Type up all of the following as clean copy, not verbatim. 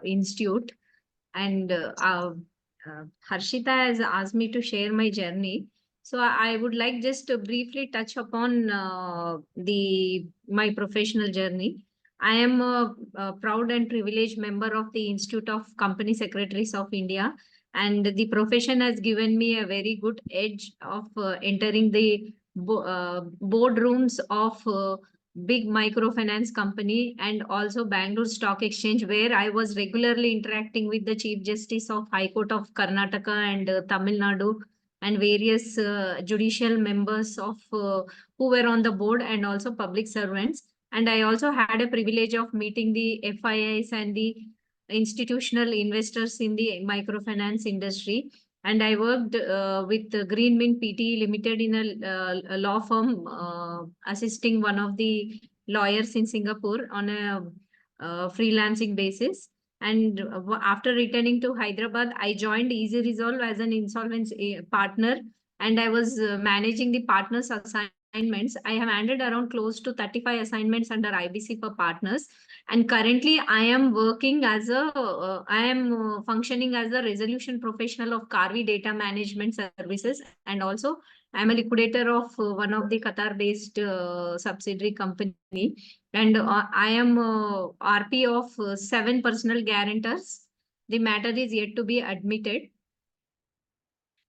institute. And Harshita has asked me to share my journey. So I would like just to briefly touch upon the my professional journey. I am a proud and privileged member of the Institute of Company Secretaries of India, and the profession has given me a very good edge of entering the boardrooms of big microfinance company and also Bangalore Stock Exchange, where I was regularly interacting with the Chief Justice of High Court of Karnataka and Tamil Nadu, and various judicial members of who were on the board, and also public servants. And I also had a privilege of meeting the FIIs and the institutional investors in the microfinance industry. And I worked with Greenmin PT Limited in a law firm, assisting one of the lawyers in Singapore on a freelancing basis. And after returning to Hyderabad, I joined Easy Resolve as an insolvency partner, and I was managing the partners assignments. I have handed around close to 35 assignments under IBC for partners, and currently I am working as a I am functioning as a resolution professional of Carvi Data Management Services, and also I am a liquidator of one of the Qatar based subsidiary company, and I am RP of 7 personal guarantors. The matter is yet to be admitted.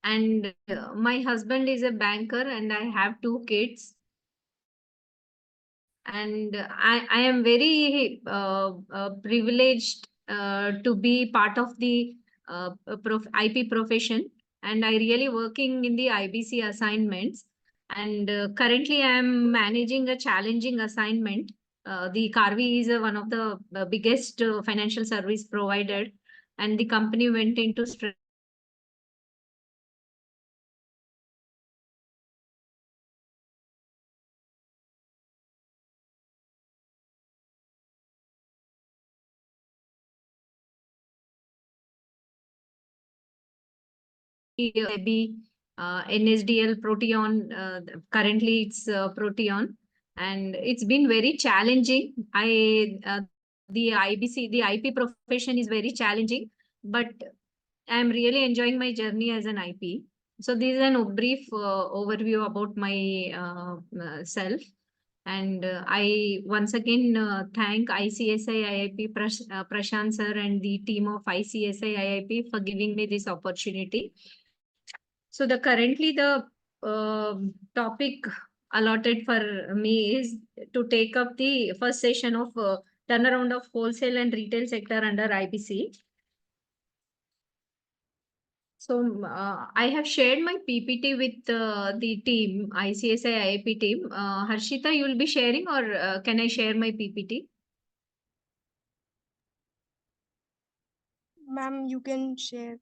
And my husband is a banker, and I have 2 kids. And I am very privileged to be part of the IP profession, and I really working in the IBC assignments. And currently I am managing a challenging assignment. The Carvi is one of the biggest financial service provider, and the company went into SEBI, NSDL, Proteon. Currently, it's Proteon, and it's been very challenging. The IBC, the IP profession is very challenging, but I'm really enjoying my journey as an IP. So this is a brief overview about my self. And I once again thank ICSI IIP Prashant sir and the team of ICSI IIP for giving me this opportunity. So the topic allotted for me is to take up the first session of turnaround of wholesale and retail sector under IBC. So I have shared my PPT with the team, ICSI IIP team. Harshita, you will be sharing, or can I share my PPT? Ma'am, you can share.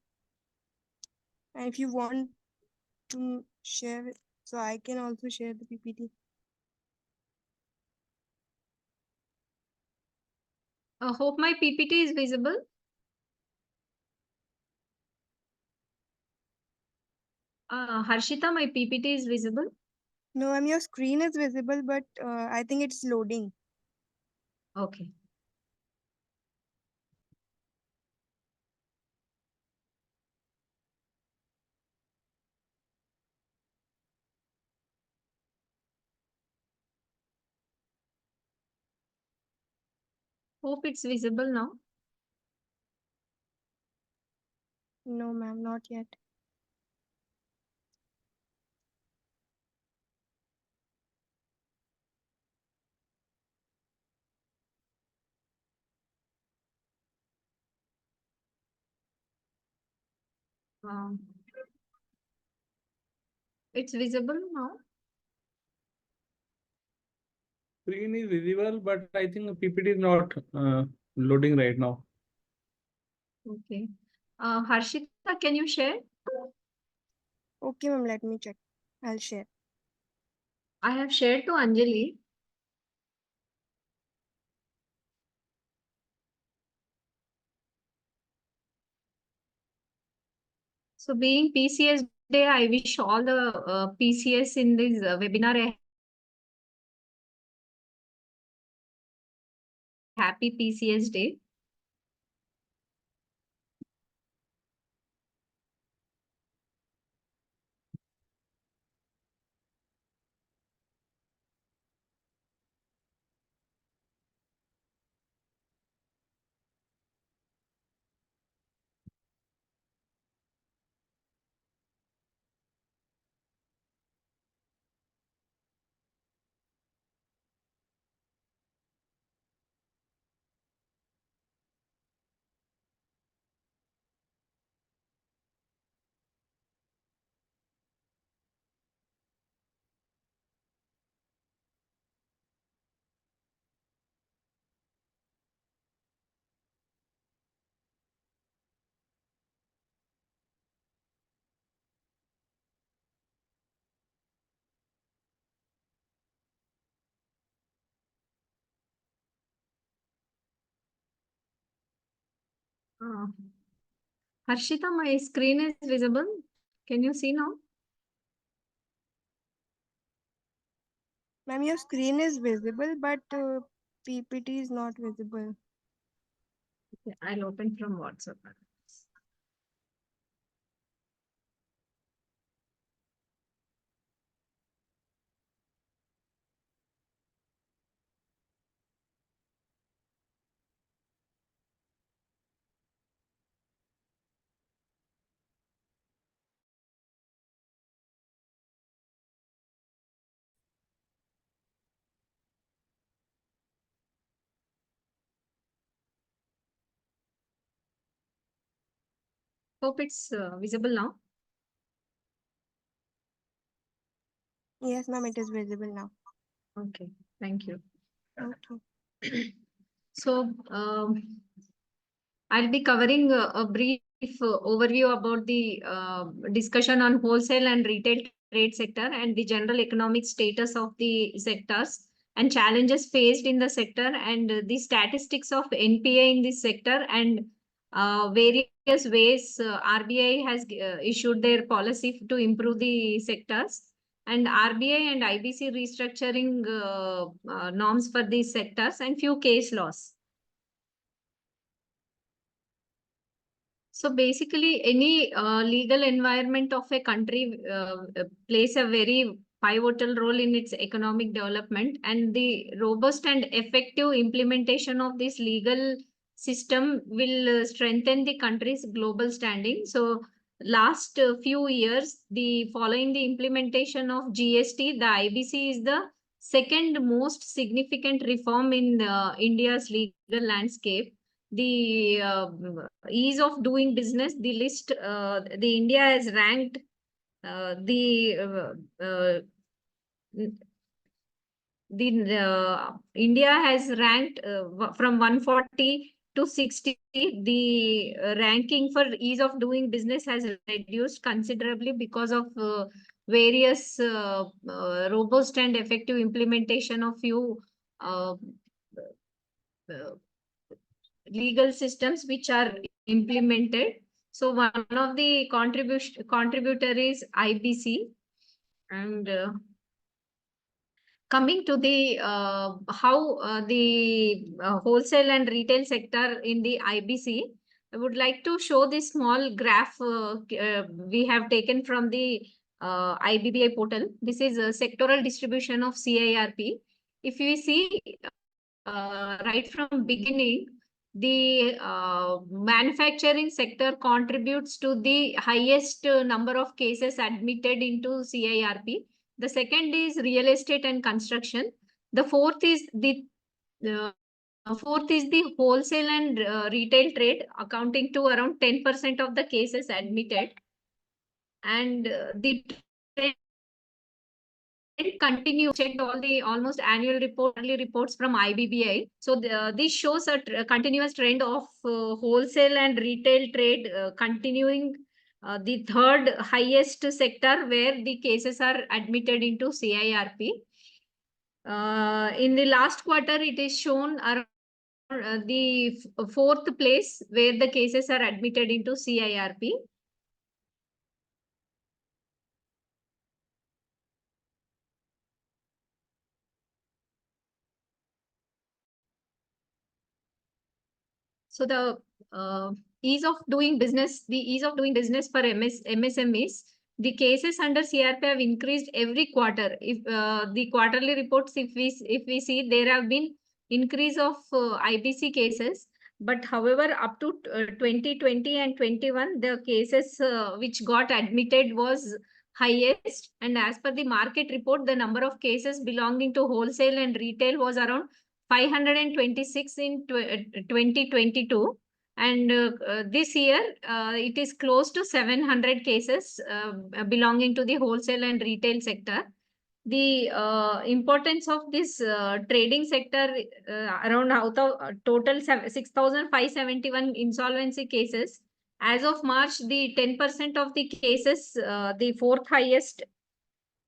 And if you want to share it, so I can also share the PPT. Hope my PPT is visible. Harshita, my PPT is visible. No, ma'am, your screen is visible, but I think it's loading. Okay. Hope it's visible now. No, ma'am, not yet. It's visible now. Screen is visible, but I think the PPT is not loading right now. Okay. Harshita, can you share? Okay, ma'am, let me check. I'll share. I have shared to Anjali. So being PCS Day, I wish all the PCS in this webinar a happy PCS Day. Harshita, my screen is visible. Can you see now? Ma'am, your screen is visible, but PPT is not visible. Okay, I'll open from WhatsApp. Hope it's visible now. Yes, ma'am, it is visible now. Okay, thank you. Okay. So, I'll be covering a brief overview about the discussion on wholesale and retail trade sector and the general economic status of the sectors and challenges faced in the sector and the statistics of NPA in this sector and various ways RBI has issued their policy to improve the sectors and RBI and IBC restructuring norms for these sectors and few case laws. So basically, any legal environment of a country plays a very pivotal role in its economic development, and the robust and effective implementation of this legal system will strengthen the country's global standing. So last few years, the following the implementation of GST, the IBC is the second most significant reform in India's legal landscape. The ease of doing business, the list, the India has ranked India has ranked from 140 to 60. The ranking for ease of doing business has reduced considerably because of various robust and effective implementation of few uh, legal systems which are implemented. So one of the contributor is IBC. And coming to the how the wholesale and retail sector in the IBC, I would like to show this small graph we have taken from the IBBI portal. This is a sectoral distribution of CIRP. If we see right from beginning, the manufacturing sector contributes to the highest number of cases admitted into CIRP. The second is real estate and construction. The fourth is the wholesale and retail trade, accounting to around 10% of the cases admitted. And the trend continue checked all the almost annual reports from IBBI. So this shows a continuous trend of wholesale and retail trade continuing the third highest sector where the cases are admitted into CIRP. In the last quarter, it is shown around the fourth place where the cases are admitted into CIRP. So the ease of doing business, for MSMEs, the cases under CRP have increased every quarter. If the quarterly reports, if we see, there have been increase of IBC cases. But however, up to 2020 and 21, the cases which got admitted was highest. And as per the market report, the number of cases belonging to wholesale and retail was around 526 in 2022. And this year, it is close to 700 cases belonging to the wholesale and retail sector. The importance of this trading sector, around out of total 6,571 insolvency cases. As of March, the 10% of the cases, the fourth highest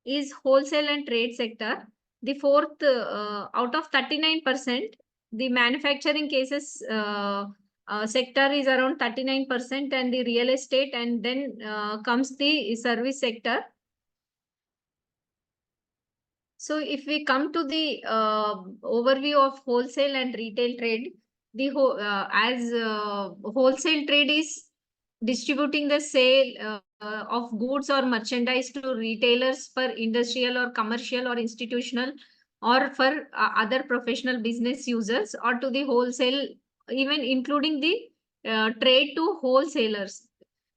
is wholesale and trade sector. The fourth, out of 39%, the manufacturing cases sector is around 39%, and the real estate, and then comes the service sector. So if we come to the overview of wholesale and retail trade, the wholesale trade is distributing the sale of goods or merchandise to retailers for industrial or commercial or institutional, or for other professional business users, or to the wholesale, even including the trade to wholesalers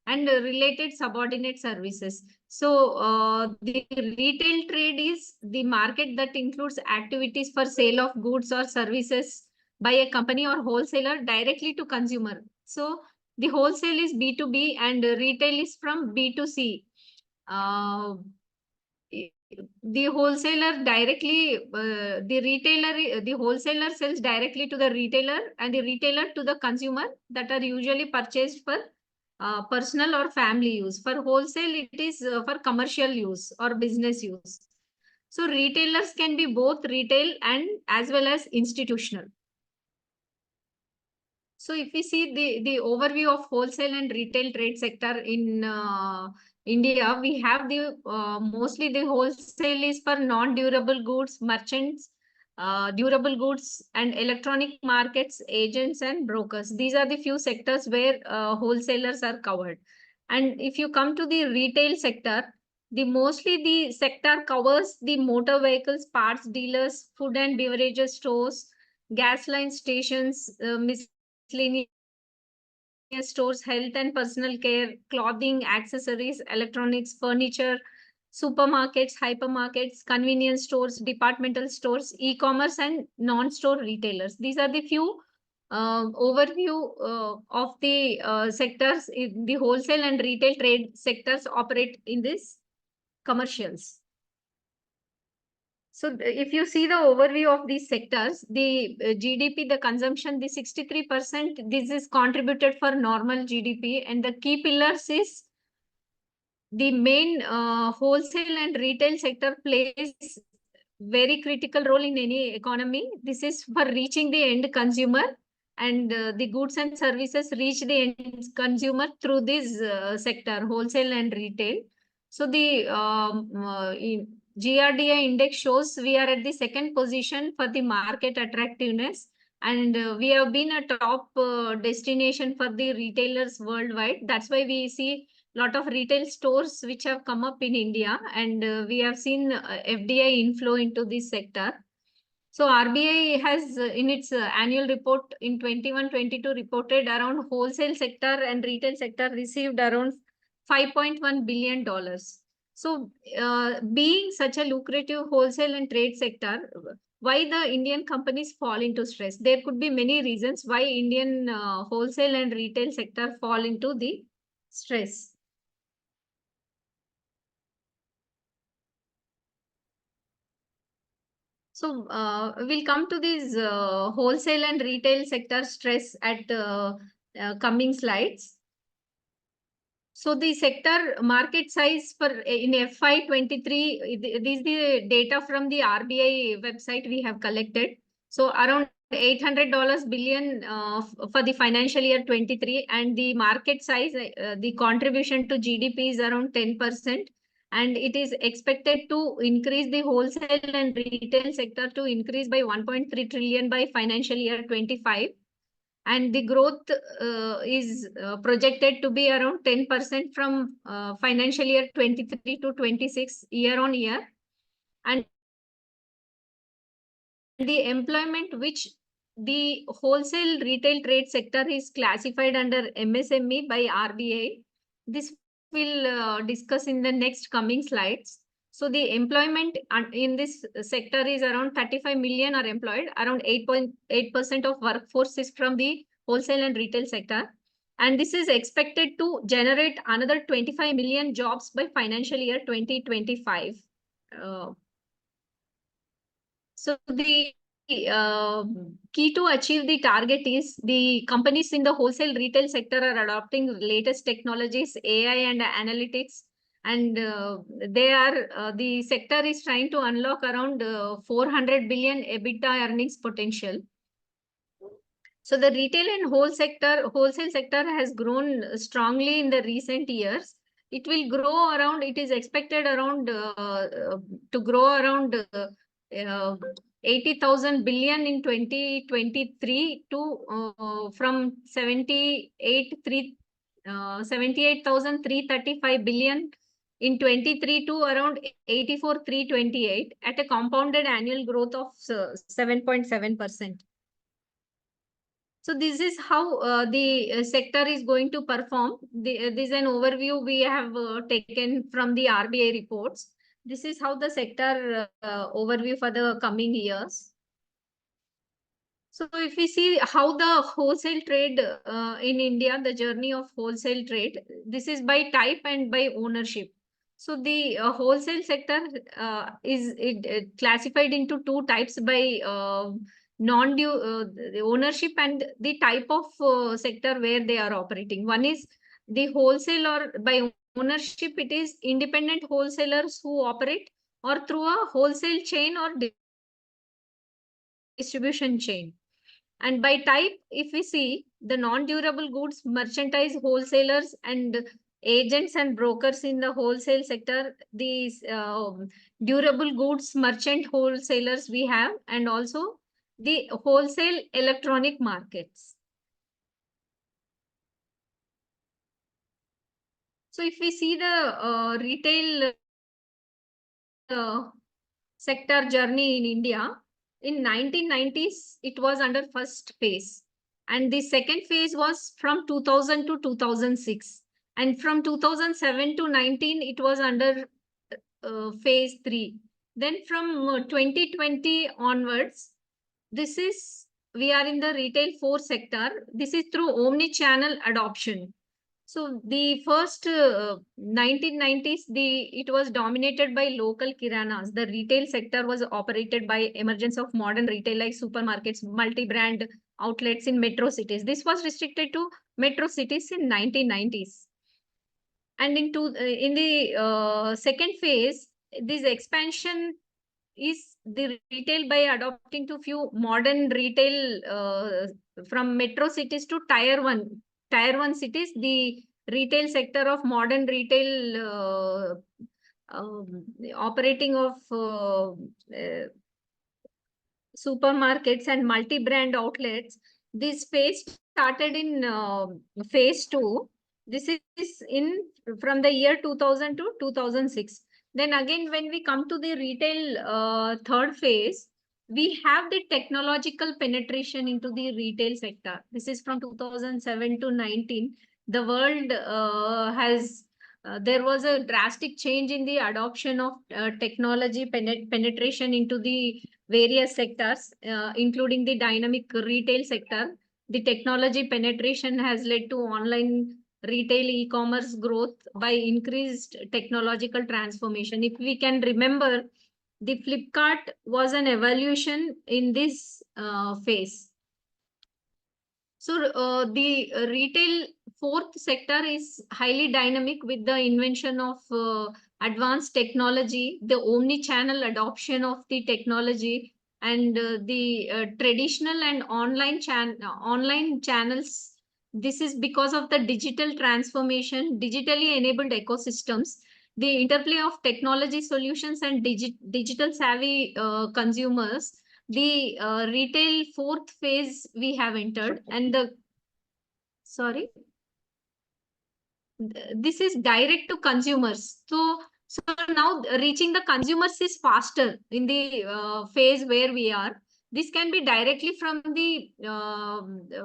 and related subordinate services. So the retail trade is the market that includes activities for sale of goods or services by a company or wholesaler directly to consumer. So the wholesale is B2B and retail is from B2C. The wholesaler directly, the wholesaler sells directly to the retailer, and the retailer to the consumer, that are usually purchased for personal or family use. For wholesale, it is for commercial use or business use. So retailers can be both retail and as well as institutional. So if we see the overview of wholesale and retail trade sector in India, we have the mostly the wholesale is for non-durable goods, merchants, durable goods, and electronic markets, agents, and brokers. These are the few sectors where wholesalers are covered. And if you come to the retail sector, mostly the sector covers the motor vehicles, parts dealers, food and beverages stores, gas line stations, miscellaneous stores, health and personal care, clothing, accessories, electronics, furniture, supermarkets, hypermarkets, convenience stores, departmental stores, e-commerce, and non-store retailers. These are the few overview of the sectors. The wholesale and retail trade sectors operate in this commercials. So if you see the overview of these sectors, the GDP, the consumption, the 63%, this is contributed for normal GDP, and the key pillars is the main wholesale and retail sector plays very critical role in any economy. This is for reaching the end consumer, and the goods and services reach the end consumer through this sector, wholesale and retail. So the GRDI index shows we are at the second position for the market attractiveness, and we have been a top destination for the retailers worldwide. That's why we see lot of retail stores which have come up in India, and we have seen FDI inflow into this sector. So RBI has in its annual report in 21-22 reported around wholesale sector and retail sector received around $5.1 billion. So being such a lucrative wholesale and trade sector, why the Indian companies fall into stress? There could be many reasons why Indian wholesale and retail sector fall into the stress. So we'll come to this wholesale and retail sector stress at coming slides. So the sector market size for in FY23, this is the data from the RBI website we have collected. So around $800 billion for the financial year 23, and the market size, the contribution to GDP is around 10%. And it is expected to increase the wholesale and retail sector to increase by 1.3 trillion by financial year 25. And the growth is projected to be around 10% from financial year 23 to 26 year on year. And the employment which the wholesale retail trade sector is classified under MSME by RBI. This we'll discuss in the next coming slides. So the employment in this sector is around 35 million are employed. Around 8.8% of workforce is from the wholesale and retail sector. And this is expected to generate another 25 million jobs by financial year 2025. So the key to achieve the target is the companies in the wholesale retail sector are adopting latest technologies, AI and analytics, and the sector is trying to unlock around 400 billion EBITDA earnings potential. So the retail and wholesale sector has grown strongly in the recent years. It will grow around, it is expected around to grow around 80,000 billion in 2023 to from 78,335 billion in 23 to around 84,328 at a compounded annual growth of 7.7%. So this is how the sector is going to perform. This is an overview we have taken from the RBI reports. This is how the sector overview for the coming years. So if we see how the wholesale trade in India, the journey of wholesale trade, this is by type and by ownership. So the wholesale sector is classified into two types by non-due the ownership and the type of sector where they are operating. One is the wholesale or by ownership, it is independent wholesalers who operate or through a wholesale chain or distribution chain. And by type, if we see the non-durable goods, merchandise wholesalers and agents and brokers in the wholesale sector, these durable goods merchant wholesalers we have, and also the wholesale electronic markets. So if we see the retail sector journey in India, in 1990s, it was under first phase. And the second phase was from 2000 to 2006. And from 2007 to 19, it was under phase 3. Then from 2020 onwards, we are in the retail 4 sector. This is through omni-channel adoption. So the first 1990s, it was dominated by local kiranas. The retail sector was operated by emergence of modern retail like supermarkets, multi-brand outlets in metro cities. This was restricted to metro cities in 1990s. And in the second phase, this expansion is the retail by adopting to few modern retail from metro cities to tier 1 cities. The retail sector of modern retail operating of supermarkets and multi-brand outlets, this phase started in phase 2. This is in from the year 2000 to 2006. Then again, when we come to the retail third phase, we have the technological penetration into the retail sector. This is from 2007 to 19. The world there was a drastic change in the adoption of technology penetration into the various sectors, including the dynamic retail sector. The technology penetration has led to online retail e-commerce growth by increased technological transformation. If we can remember, the Flipkart was an evolution in this phase. So the retail 4th sector is highly dynamic with the invention of advanced technology, the omni-channel adoption of the technology, and the traditional and online channels. This is because of the digital transformation, digitally enabled ecosystems, the interplay of technology solutions and digital savvy consumers. The retail 4th phase we have entered, and this is direct to consumers. So now reaching the consumers is faster in the phase where we are. This can be directly from the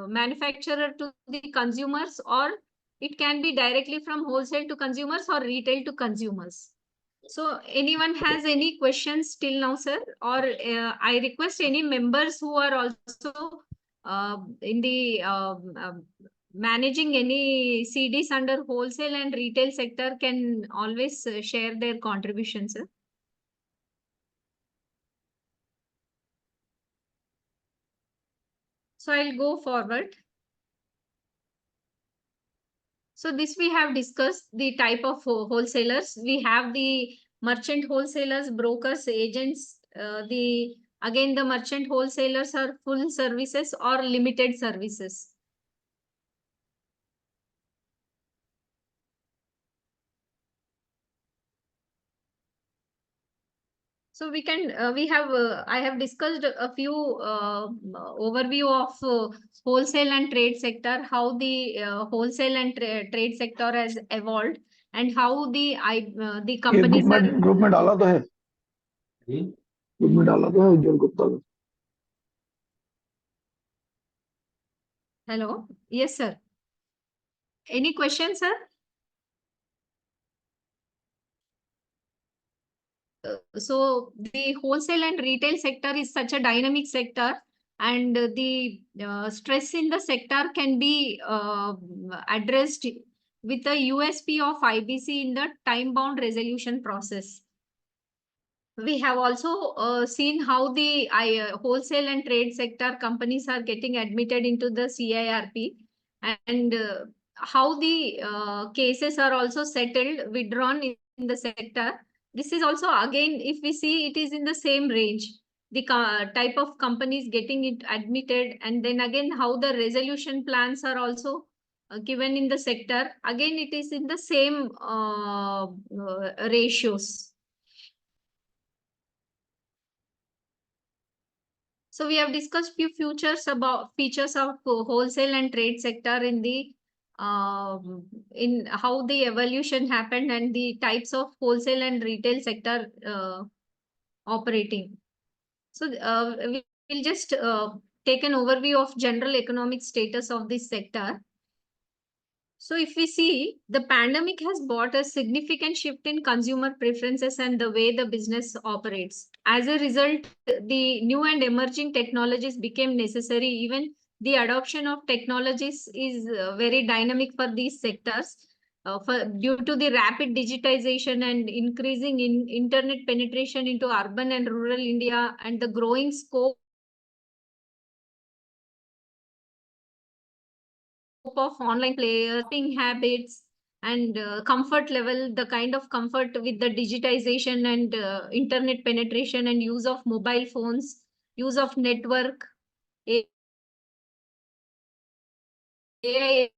manufacturer to the consumers, or it can be directly from wholesale to consumers or retail to consumers. So anyone has any questions till now, sir? Or I request any members who are also in the managing any CDs under wholesale and retail sector can always share their contributions, sir. So I'll go forward. So this we have discussed the type of wholesalers. We have the merchant wholesalers, brokers, agents, the Again, the merchant wholesalers are full services or limited services. So we can, I have discussed a few overview of wholesale and trade sector, how the wholesale and trade sector has evolved, and how the ये companies are. Group में डाला तो है, group में डाला तो है उज्जवल गुप्ता को। Hello, yes sir. Any question, sir? So the wholesale and retail sector is such a dynamic sector, and the stress in the sector can be addressed with the USP of IBC in the time-bound resolution process. We have also seen how the wholesale and trade sector companies are getting admitted into the CIRP, and how the cases are also settled, withdrawn in the sector. This is also, again, if we see, it is in the same range. The type of companies getting it admitted, and then again how the resolution plans are also given in the sector. Again, it is in the same ratios. So we have discussed few features of wholesale and trade sector in the in how the evolution happened and the types of wholesale and retail sector operating. So we'll just take an overview of general economic status of this sector. So if we see, the pandemic has brought a significant shift in consumer preferences and the way the business operates. As a result, the new and emerging technologies became necessary. Even the adoption of technologies is very dynamic for these sectors. Due to the rapid digitization and increasing in internet penetration into urban and rural India, and the growing scope of online players, habits, and comfort level, the kind of comfort with the digitization and internet penetration and use of mobile phones, use of network, AI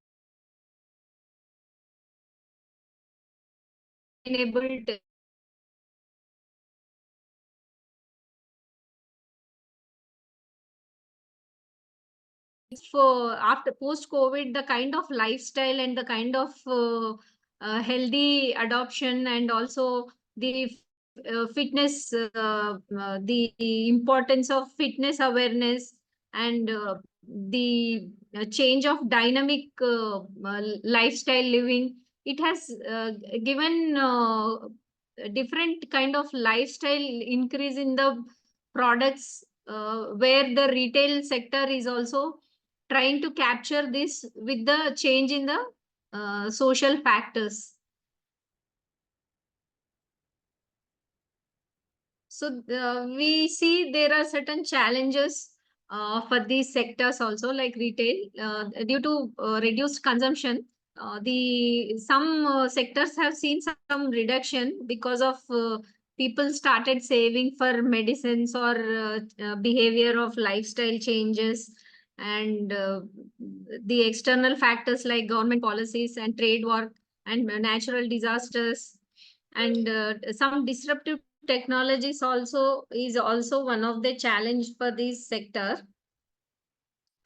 enabled for after post COVID, the kind of lifestyle and the kind of healthy adoption, and also the fitness, the importance of fitness awareness, and the change of dynamic lifestyle living. It has given different kind of lifestyle increase in the products, where the retail sector is also trying to capture this with the change in the social factors. So we see there are certain challenges for these sectors also, like retail, due to reduced consumption. The some sectors have seen some reduction because of people started saving for medicines or behavior of lifestyle changes, and the external factors like government policies and trade war and natural disasters, and some disruptive technologies also is also one of the challenge for this sector.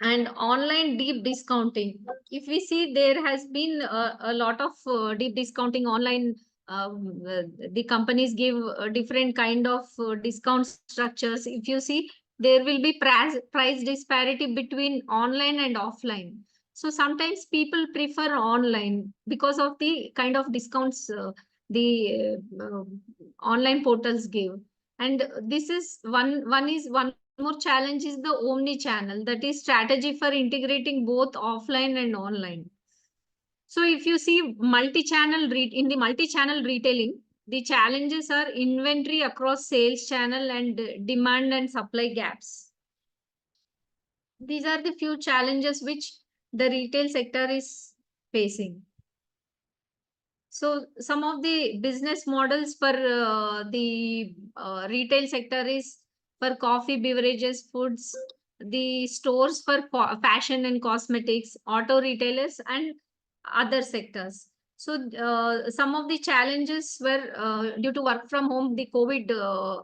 And online deep discounting, if we see, there has been a lot of deep discounting online. The companies give different kind of discount structures. If you see, there will be price disparity between online and offline. So sometimes people prefer online because of the kind of discounts the online portals give. And this is one more challenge is the omni-channel, that is strategy for integrating both offline and online. So if you see multi-channel in the multi-channel retailing, the challenges are inventory across sales channel and demand and supply gaps. These are the few challenges which the retail sector is facing. So some of the business models for the retail sector is, for coffee, beverages, foods, the stores for fashion and cosmetics, auto retailers, and other sectors. So some of the challenges were due to work from home. The COVID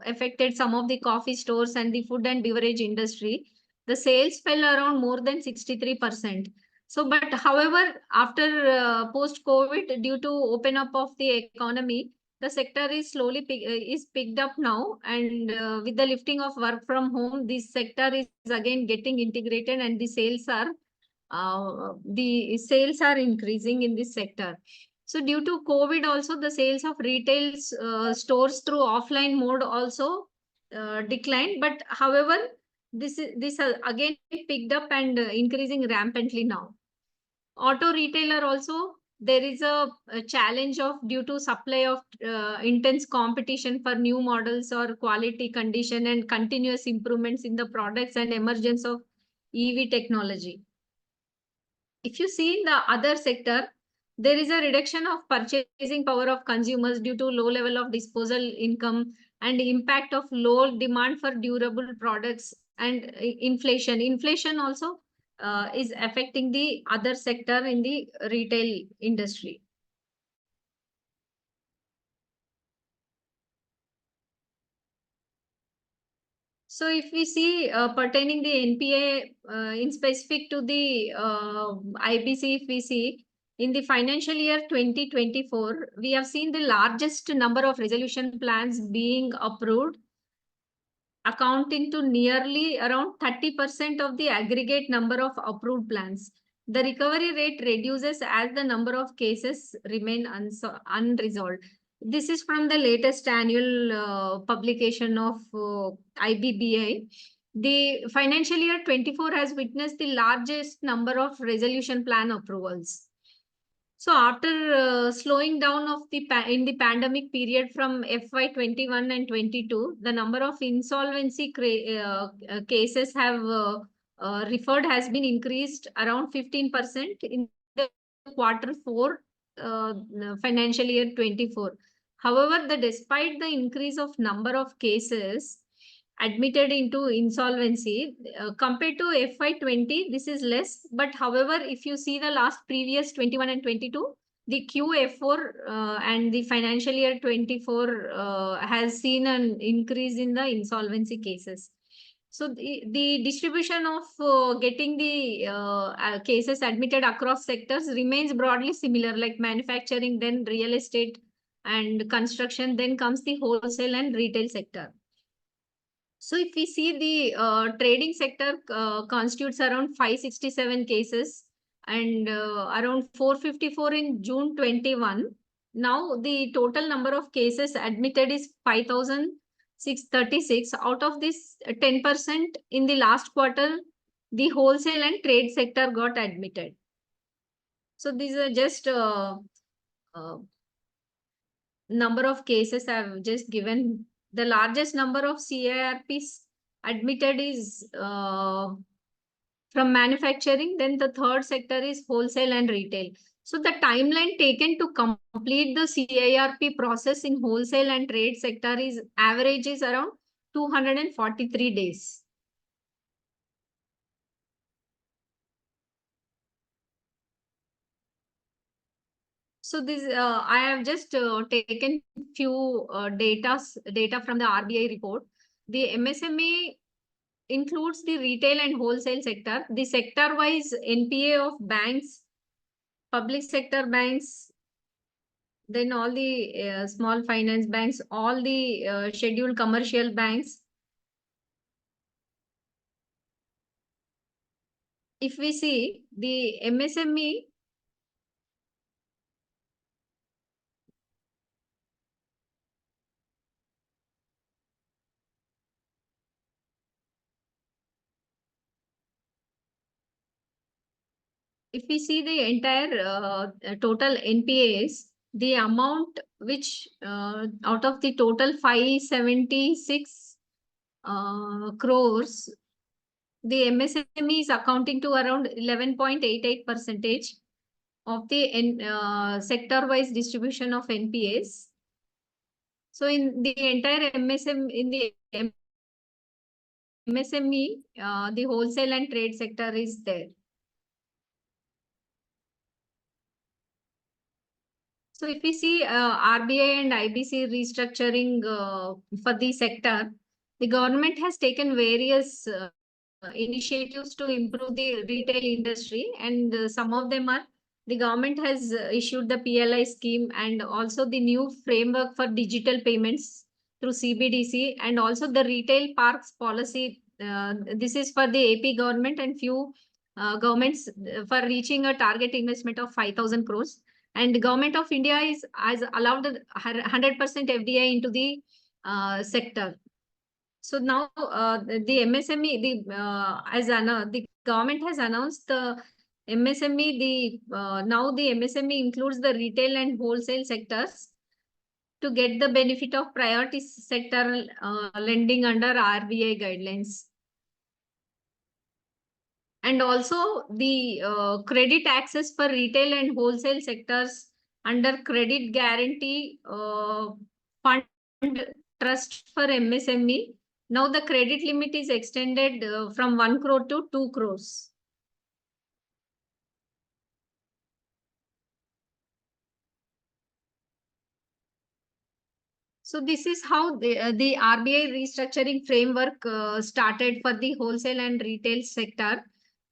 affected some of the coffee stores and the food and beverage industry. The sales fell around more than 63%. So, but however, after post COVID, due to open up of the economy, the sector is slowly is picked up now, and with the lifting of work from home, this sector is again getting integrated, and the sales are increasing in this sector. So due to COVID also, the sales of retail stores through offline mode also declined. But however, this has again picked up and increasing rampantly now. Auto retailer also, there is a challenge of due to supply of intense competition for new models or quality condition and continuous improvements in the products and emergence of EV technology. If you see in the other sector, there is a reduction of purchasing power of consumers due to low level of disposal income and impact of low demand for durable products and inflation. Inflation also is affecting the other sector in the retail industry. So if we see pertaining the NPA in specific to the IBC, if we see in the financial year 2024, we have seen the largest number of resolution plans being approved, accounting to nearly around 30% of the aggregate number of approved plans. The recovery rate reduces as the number of cases remain unresolved. This is from the latest annual publication of IBBI. The financial year 24 has witnessed the largest number of resolution plan approvals. So after slowing down of the in the pandemic period from FY 21 and 22, the number of insolvency cases have referred has been increased around 15% in the Q4 financial year 24. However, despite the increase of number of cases admitted into insolvency compared to FY 20, this is less. But however, if you see the last previous 21 and 22, the QF4 and the financial year 24 has seen an increase in the insolvency cases. So the distribution of getting the cases admitted across sectors remains broadly similar, like manufacturing, then real estate and construction, then comes the wholesale and retail sector. So if we see the trading sector constitutes around 567 cases and around 454 in June 21. Now the total number of cases admitted is 5,636. Out of this, 10% in the last quarter, the wholesale and trade sector got admitted. So these are just number of cases I've just given. The largest number of CIRPs admitted is from manufacturing. Then the third sector is wholesale and retail. So the timeline taken to complete the CIRP process in wholesale and trade sector is averages around 243 days. So this I have just taken few data from the RBI report. The MSME includes the retail and wholesale sector. The sector-wise NPA of banks, public sector banks, then all the small finance banks, all the scheduled commercial banks. If we see the MSME, if we see the entire total NPAs, the amount which out of the total 576 crores, the MSME is accounting to around 11.88% of the sector-wise distribution of NPAs. So in the entire MSME, in the MSME, the wholesale and trade sector is there. So if we see RBI and IBC restructuring for the sector, the government has taken various initiatives to improve the retail industry, and some of them are the government has issued the PLI scheme and also the new framework for digital payments through CBDC, and also the retail parks policy. This is for the AP government and few governments for reaching a target investment of 5,000 crores. And the government of India has allowed 100% FDI into the sector. So now the MSME, the government has announced the MSME. Now the MSME includes the retail and wholesale sectors to get the benefit of priority sector lending under RBI guidelines. And also the credit access for retail and wholesale sectors under credit guarantee fund trust for MSME. Now the credit limit is extended from 1 crore to 2 crores. So this is how the RBI restructuring framework started for the wholesale and retail sector.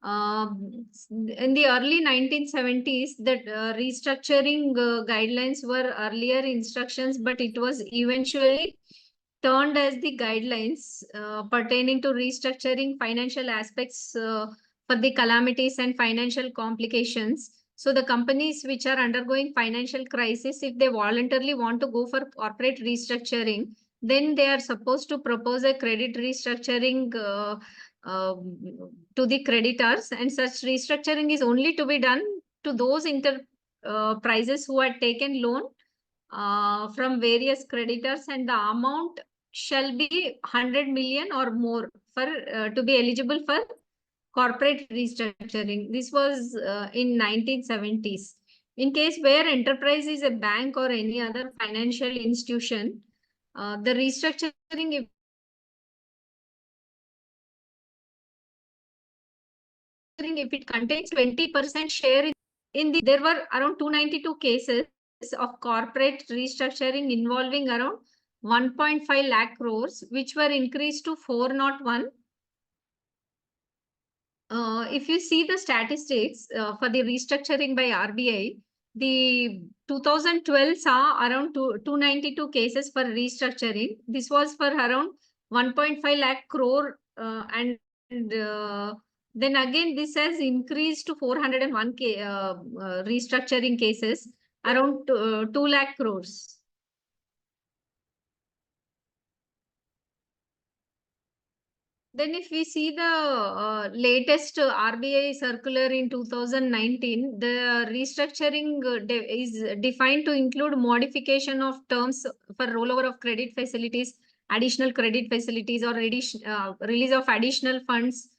In the early 1970s, that restructuring guidelines were earlier instructions, but it was eventually turned as the guidelines pertaining to restructuring financial aspects for the calamities and financial complications. So the companies which are undergoing financial crisis, if they voluntarily want to go for corporate restructuring, then they are supposed to propose a credit restructuring to the creditors, and such restructuring is only to be done to those enterprises who had taken loan from various creditors, and the amount shall be 100 million or more for to be eligible for corporate restructuring. This was in 1970s. In case where enterprise is a bank or any other financial institution, the restructuring, if it contains 20% share there were around 292 cases of corporate restructuring involving around 1.5 lakh crores, which were increased to 401. If you see the statistics for the restructuring by RBI, the 2012 saw around 292 cases for restructuring. This was for around 1.5 lakh crore and then again this has increased to 401 restructuring cases, around 2 lakh crores. Then if we see the latest RBI circular in 2019, the restructuring is defined to include modification of terms for rollover of credit facilities, additional credit facilities, or release of additional funds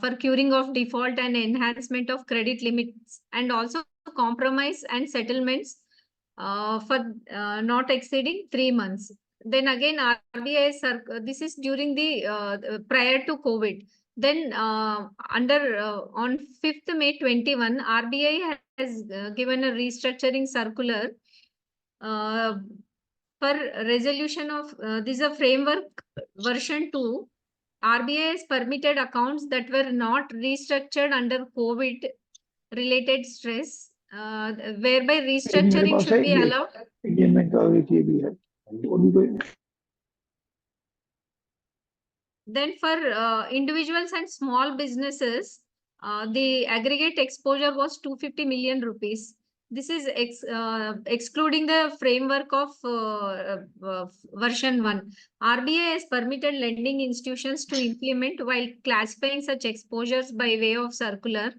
for curing of default and enhancement of credit limits, and also compromise and settlements for not exceeding 3 months. Then again, RBI, this is during the prior to COVID. Then on 5th May 21, RBI has given a restructuring circular for resolution of this is a framework version 2. RBI has permitted accounts that were not restructured under COVID related stress, whereby restructuring should be allowed. Indian bank का एक ये भी है और भी कोई Then for individuals and small businesses, the aggregate exposure was 250 million rupees. This is excluding the framework of version 1. RBI has permitted lending institutions to implement while classifying such exposures by way of circular.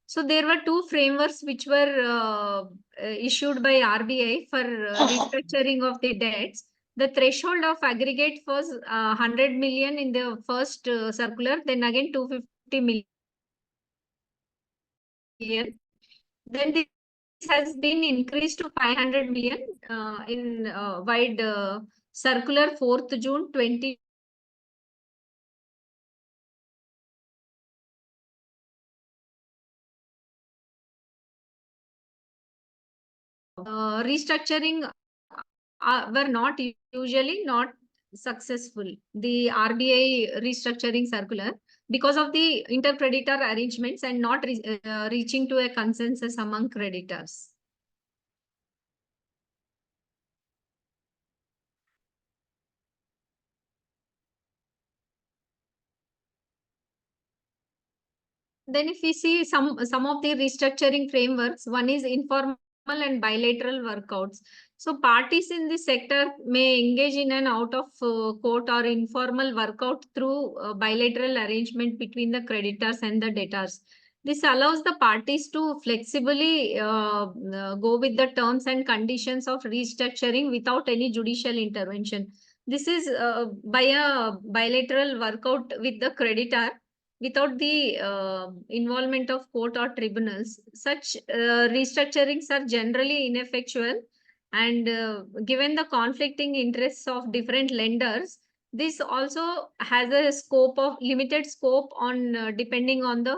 So there were two frameworks which were issued by RBI for restructuring of the debts. The threshold of aggregate was 100 million in the first circular, then again 250 million. Then this has been increased to 500 million in wide circular 4th June 2020. restructuring were not usually not successful. The RBI restructuring circular, because of the intercreditor arrangements and not reaching to a consensus among creditors. Then if we see some of the restructuring frameworks, one is informal and bilateral workouts. So parties in this sector may engage in an out of court or informal workout through bilateral arrangement between the creditors and the debtors. This allows the parties to flexibly go with the terms and conditions of restructuring without any judicial intervention. This is by a bilateral workout with the creditor without the involvement of court or tribunals. Such restructurings are generally ineffectual, and given the conflicting interests of different lenders, this also has a scope of limited scope on depending on the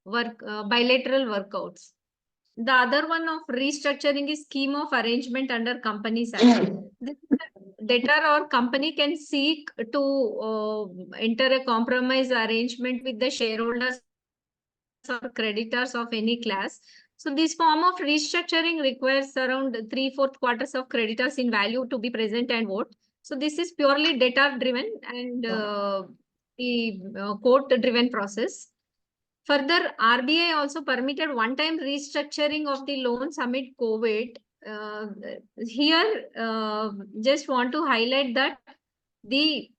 bilateral workouts. The other one of restructuring is scheme of arrangement under Companies Act. This debtor or company can seek to enter a compromise arrangement with the shareholders or creditors of any class. So this form of restructuring requires around 3/4 of creditors in value to be present and vote. So this is purely debtor driven and the court driven process. Further, RBI also permitted one-time restructuring of the loans amid COVID. Here, just want to highlight that the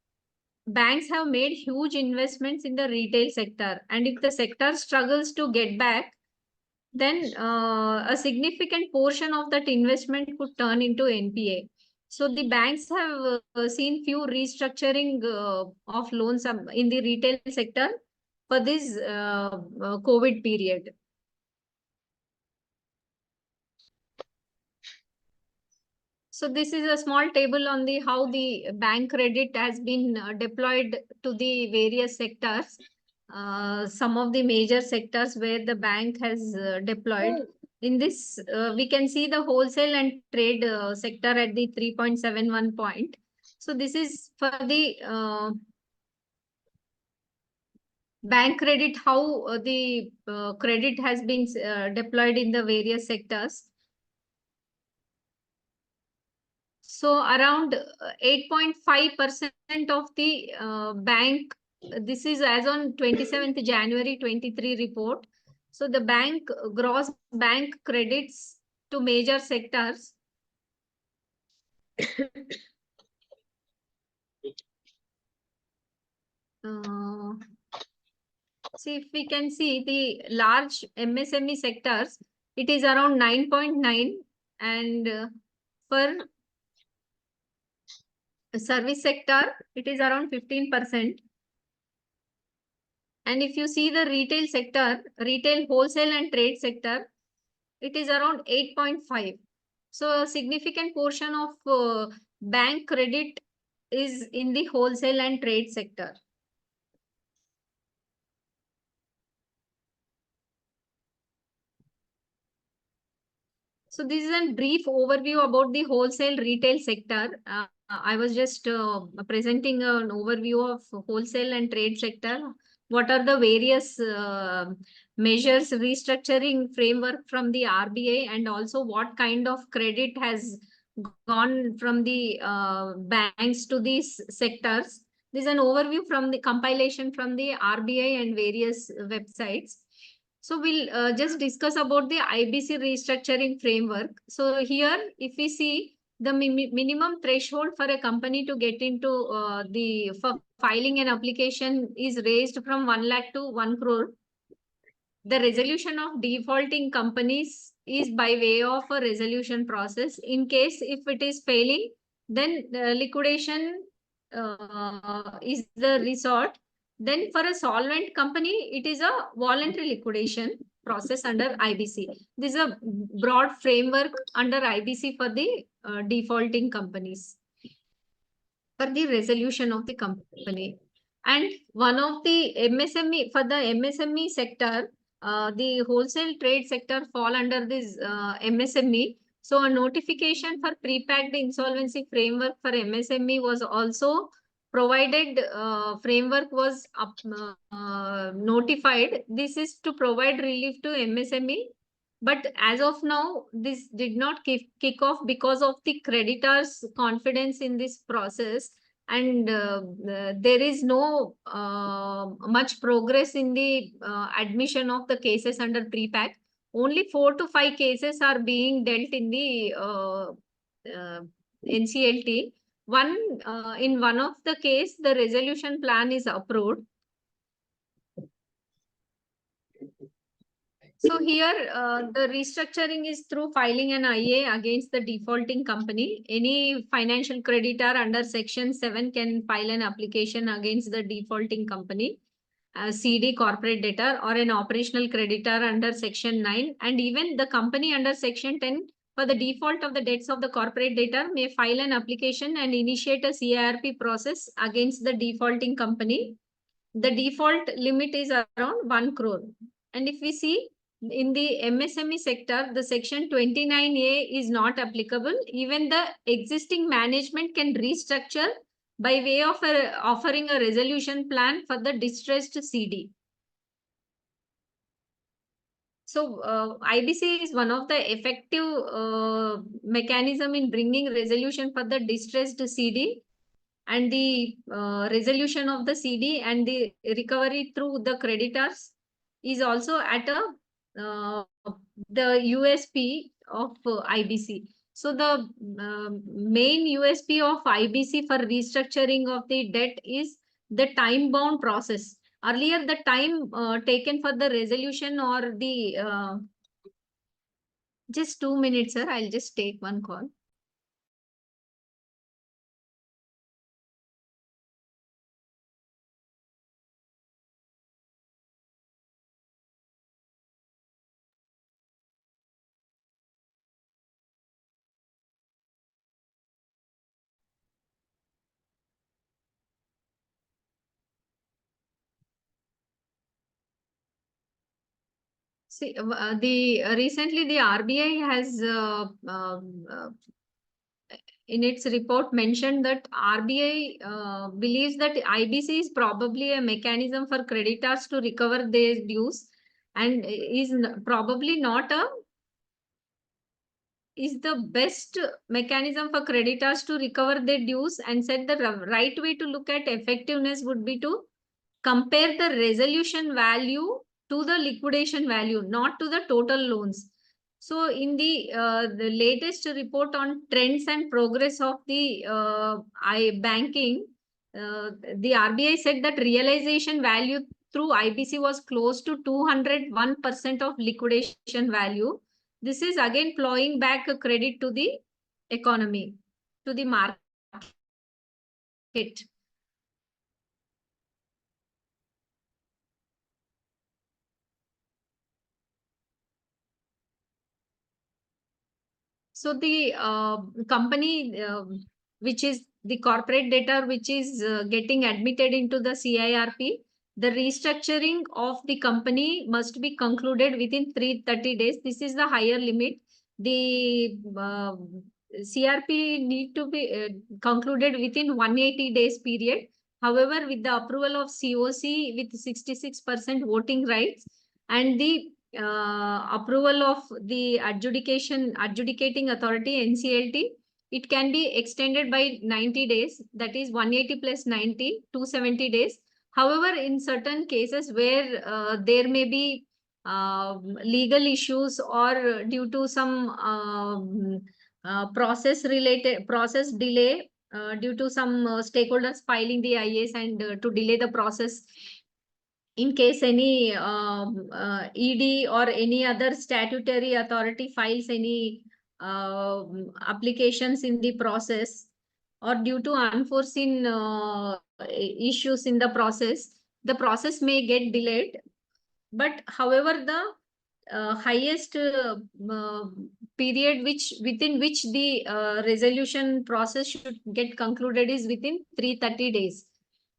banks have made huge investments in the retail sector, and if the sector struggles to get back, then a significant portion of that investment could turn into NPA. So the banks have seen few restructuring of loans in the retail sector for this COVID period. So this is a small table on the how the bank credit has been deployed to the various sectors. Some of the major sectors where the bank has deployed. In this, we can see the wholesale and trade sector at the 3.71 point. So this is for the bank credit, how the credit has been deployed in the various sectors. So around 8.5% of the bank, this is as on 27th January 23 report. So the bank gross bank credits to major sectors. See, if we can see the large MSME sectors, it is around 9.9, and for service sector, it is around 15%. And if you see the retail sector, retail, wholesale and trade sector, it is around 8.5. So a significant portion of bank credit is in the wholesale and trade sector. So this is a brief overview about the wholesale retail sector. I was just presenting an overview of wholesale and trade sector. What are the various measures, restructuring framework from the RBI, and also what kind of credit has gone from the banks to these sectors. This is an overview from the compilation from the RBI and various websites. So we'll just discuss about the IBC restructuring framework. So here, if we see the minimum threshold for a company to get into for filing an application is raised from 1 lakh to 1 crore. The resolution of defaulting companies is by way of a resolution process. In case if it is failing, then liquidation is the resort. Then for a solvent company, it is a voluntary liquidation process under IBC. This is a broad framework under IBC for the defaulting companies, for the resolution of the company. And one of the MSME, for the MSME sector, the wholesale trade sector fall under this MSME. So a notification for prepacked insolvency framework for MSME was also provided. Framework was notified. This is to provide relief to MSME. But as of now, this did not kick off because of the creditors' confidence in this process, and there is no much progress in the admission of the cases under prepack. Only 4 to 5 cases are being dealt in the NCLT. In one of the case, the resolution plan is approved. So here, the restructuring is through filing an IA against the defaulting company. Any financial creditor under Section 7 can file an application against the defaulting company, CD, corporate debtor, or an operational creditor under Section 9. And even the company under Section 10 for the default of the debts of the corporate debtor may file an application and initiate a CIRP process against the defaulting company. The default limit is around 1 crore. And if we see, in the MSME sector, the Section 29A is not applicable. Even the existing management can restructure by way of offering a resolution plan for the distressed CD. So IBC is one of the effective mechanism in bringing resolution for the distressed CD, and the resolution of the CD and the recovery through the creditors is also at the USP of IBC. So the main USP of IBC for restructuring of the debt is the time-bound process. Earlier, the time taken for the resolution or the just 2 minutes, sir. I'll just take one call. See, recently the RBI has in its report mentioned that RBI believes that IBC is probably a mechanism for creditors to recover their dues, and is probably not is the best mechanism for creditors to recover their dues, and said the right way to look at effectiveness would be to compare the resolution value to the liquidation value, not to the total loans. So in the latest report on trends and progress of the banking, the RBI said that realization value through IBC was close to 201% of liquidation value. This is again plowing back a credit to the economy, to the market. So the company, which is the corporate debtor, which is getting admitted into the CIRP, the restructuring of the company must be concluded within 330 days. This is the higher limit. The CRP need to be concluded within 180 days period. However, with the approval of COC with 66% voting rights and the approval of the adjudicating authority NCLT, it can be extended by 90 days. That is 180 plus 90, 270 days. However, in certain cases where there may be legal issues or due to some process delay due to some stakeholders filing the IAs and to delay the process, in case any ED or any other statutory authority files any applications in the process, or due to unforeseen issues in the process may get delayed. But however, the highest period within which the resolution process should get concluded is within 330 days.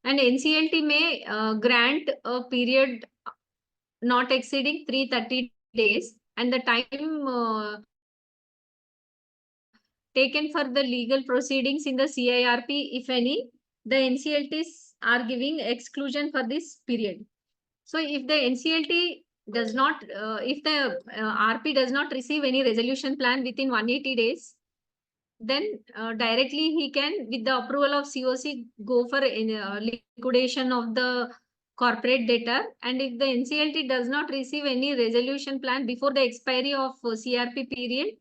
And NCLT may grant a period not exceeding 330 days, and the time taken for the legal proceedings in the CIRP, if any, the NCLTs are giving exclusion for this period. So if the NCLT does not, if the RP does not receive any resolution plan within 180 days, then directly he can, with the approval of COC, go for liquidation of the corporate debtor. And if the NCLT does not receive any resolution plan before the expiry of CRP period,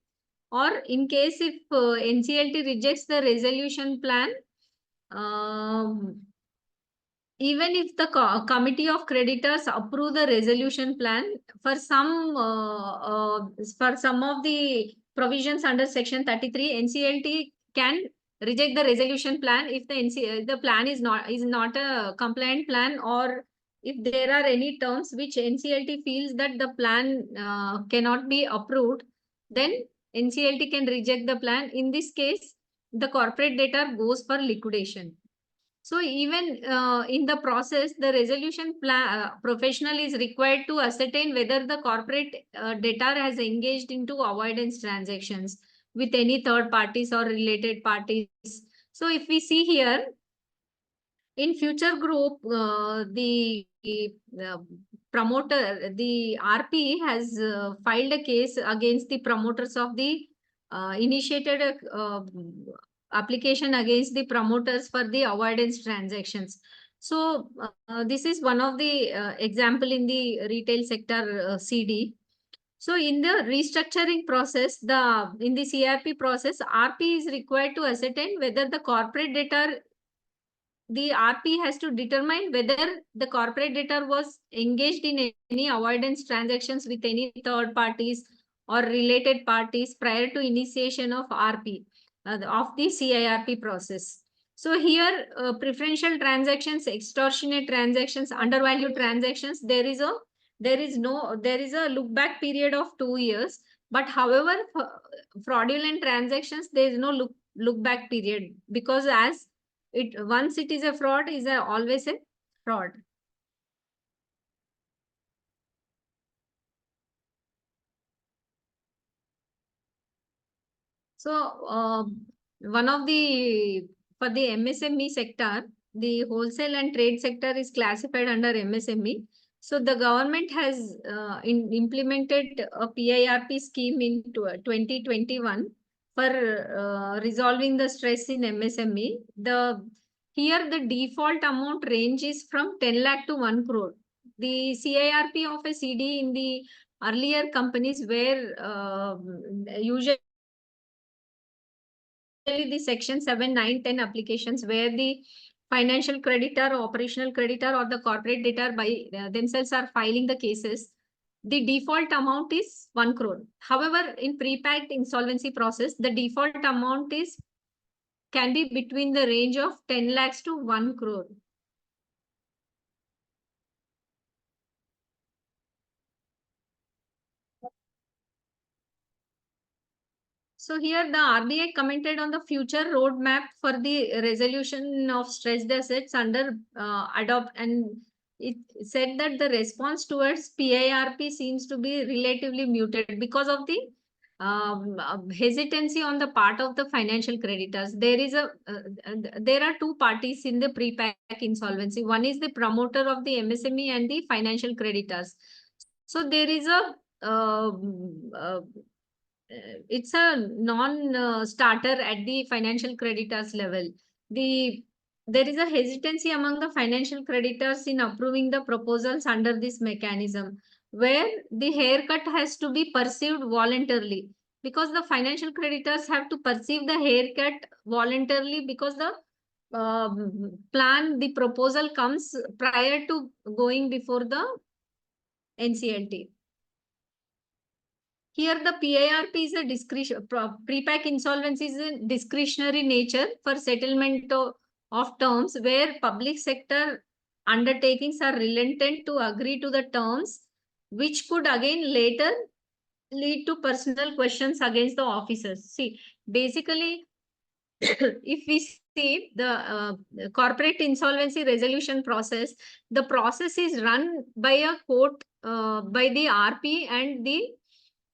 or in case if NCLT rejects the resolution plan, even if the committee of creditors approve the resolution plan, for some of the provisions under section 33, NCLT can reject the resolution plan if the plan is not a compliant plan, or if there are any terms which NCLT feels that the plan cannot be approved, then NCLT can reject the plan. In this case, the corporate debtor goes for liquidation. So even in the process, the resolution plan professional is required to ascertain whether the corporate debtor has engaged into avoidance transactions with any third parties or related parties. So if we see here, in future group, the promoter, the RP has filed a case against the promoters of the initiated a application against the promoters for the avoidance transactions. So this is one of the example in the retail sector CD. So in the restructuring process, in the CRP process, RP is required to ascertain whether the corporate debtor, the RP has to determine whether the corporate debtor was engaged in any avoidance transactions with any third parties or related parties prior to initiation of RP, of the CIRP process. So here, preferential transactions, extortionate transactions, undervalued transactions, there is a look back period of 2 years. But however, fraudulent transactions, there is no look back period, because as once it is a fraud, is always a fraud. So one of the, for the MSME sector, the wholesale and trade sector is classified under MSME. So the government has implemented a PIRP scheme in 2021 for resolving the stress in MSME. Here the default amount range is from 10 lakh to 1 crore. The CIRP of a CD in the earlier companies were usually the section 7, 9, 10 applications where the financial creditor, operational creditor, or the corporate debtor by themselves are filing the cases. The default amount is 1 crore. However, in pre-packed insolvency process, the default amount can be between the range of 10 lakhs to 1 crore. So here the RBI commented on the future roadmap for the resolution of stressed assets under adopt, and it said that the response towards PIRP seems to be relatively muted because of the hesitancy on the part of the financial creditors. There are two parties in the pre-pack insolvency. One is the promoter of the MSME and the financial creditors. So there is it's a non-starter at the financial creditors level. There is a hesitancy among the financial creditors in approving the proposals under this mechanism, where the haircut has to be perceived voluntarily, because the financial creditors have to perceive the haircut voluntarily, because the the proposal comes prior to going before the NCLT. Here, the PIRP is a discretion, pre-pack insolvency is a discretionary nature for settlement of terms, where public sector undertakings are reluctant to agree to the terms, which could again later lead to personal questions against the officers. See, basically, if we see the corporate insolvency resolution process, the process is run by a court, by the RP and the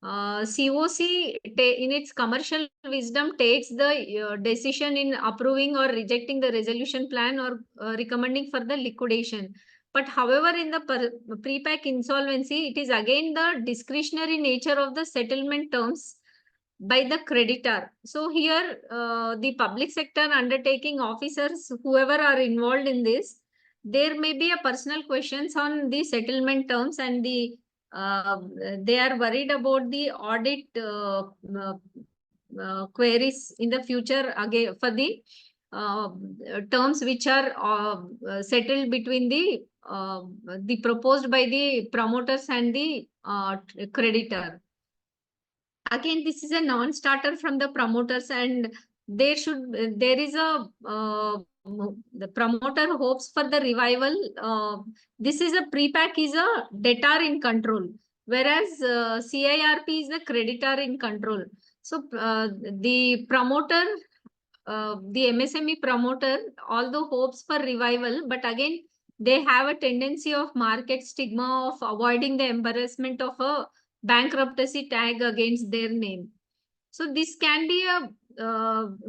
COC in its commercial wisdom takes the decision in approving or rejecting the resolution plan or recommending for the liquidation. But however, in the pre-pack insolvency, it is again the discretionary nature of the settlement terms by the creditor. So here, the public sector undertaking officers, whoever are involved in this, there may be a personal questions on the settlement terms, and they are worried about the audit queries in the future again for the uh, terms which are settled between the proposed by the promoters and the creditor. Again, this is a non-starter from the promoters, and there is a the promoter hopes for the revival. This is a pre-pack is a debtor in control, whereas CIRP is the creditor in control. So the promoter, the MSME promoter, although hopes for revival, but again they have a tendency of market stigma of avoiding the embarrassment of a bankruptcy tag against their name. So this can be a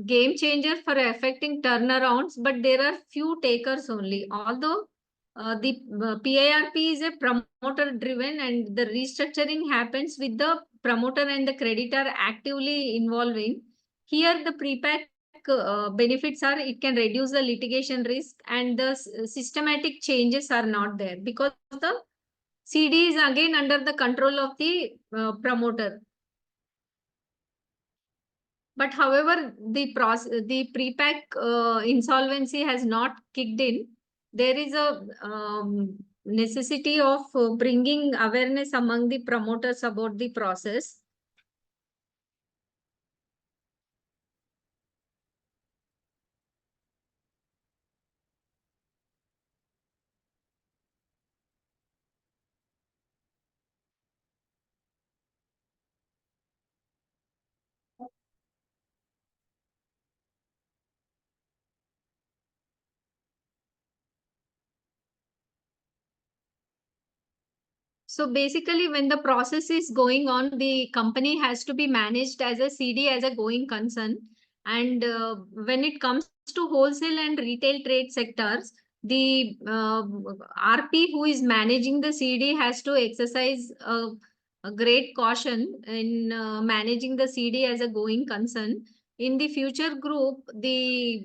game changer for affecting turnarounds, but there are few takers only. Although the PIRP is a promoter driven, and the restructuring happens with the promoter and the creditor actively involving. Here the pre-pack benefits are it can reduce the litigation risk, and the systematic changes are not there because the CD is again under the control of the promoter. But however, the pre-pack insolvency has not kicked in. There is a necessity of bringing awareness among the promoters about the process. So basically, when the process is going on, the company has to be managed as a CD as a going concern. And when it comes to wholesale and retail trade sectors, the RP who is managing the CD has to exercise a great caution in managing the CD as a going concern. In the future group, the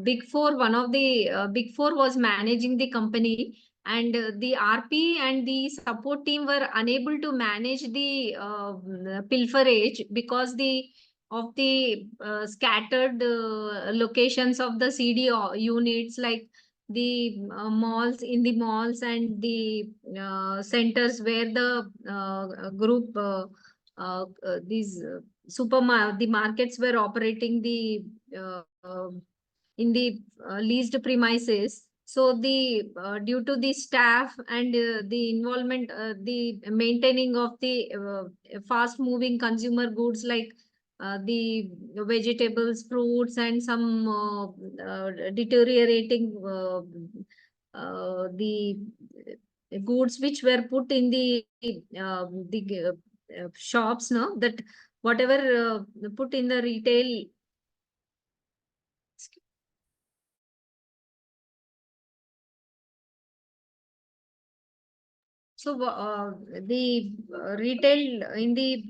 Big Four, one of the Big Four was managing the company, and the RP and the support team were unable to manage the pilferage because of the scattered locations of the CD units, like the malls, in the malls, and the centers where the group these the markets were operating the in the leased premises. So the due to the staff and the involvement, the maintaining of the fast moving consumer goods like the vegetables, fruits, and some deteriorating the goods which were put in the shops, no, that whatever put in the retail. So the retail in the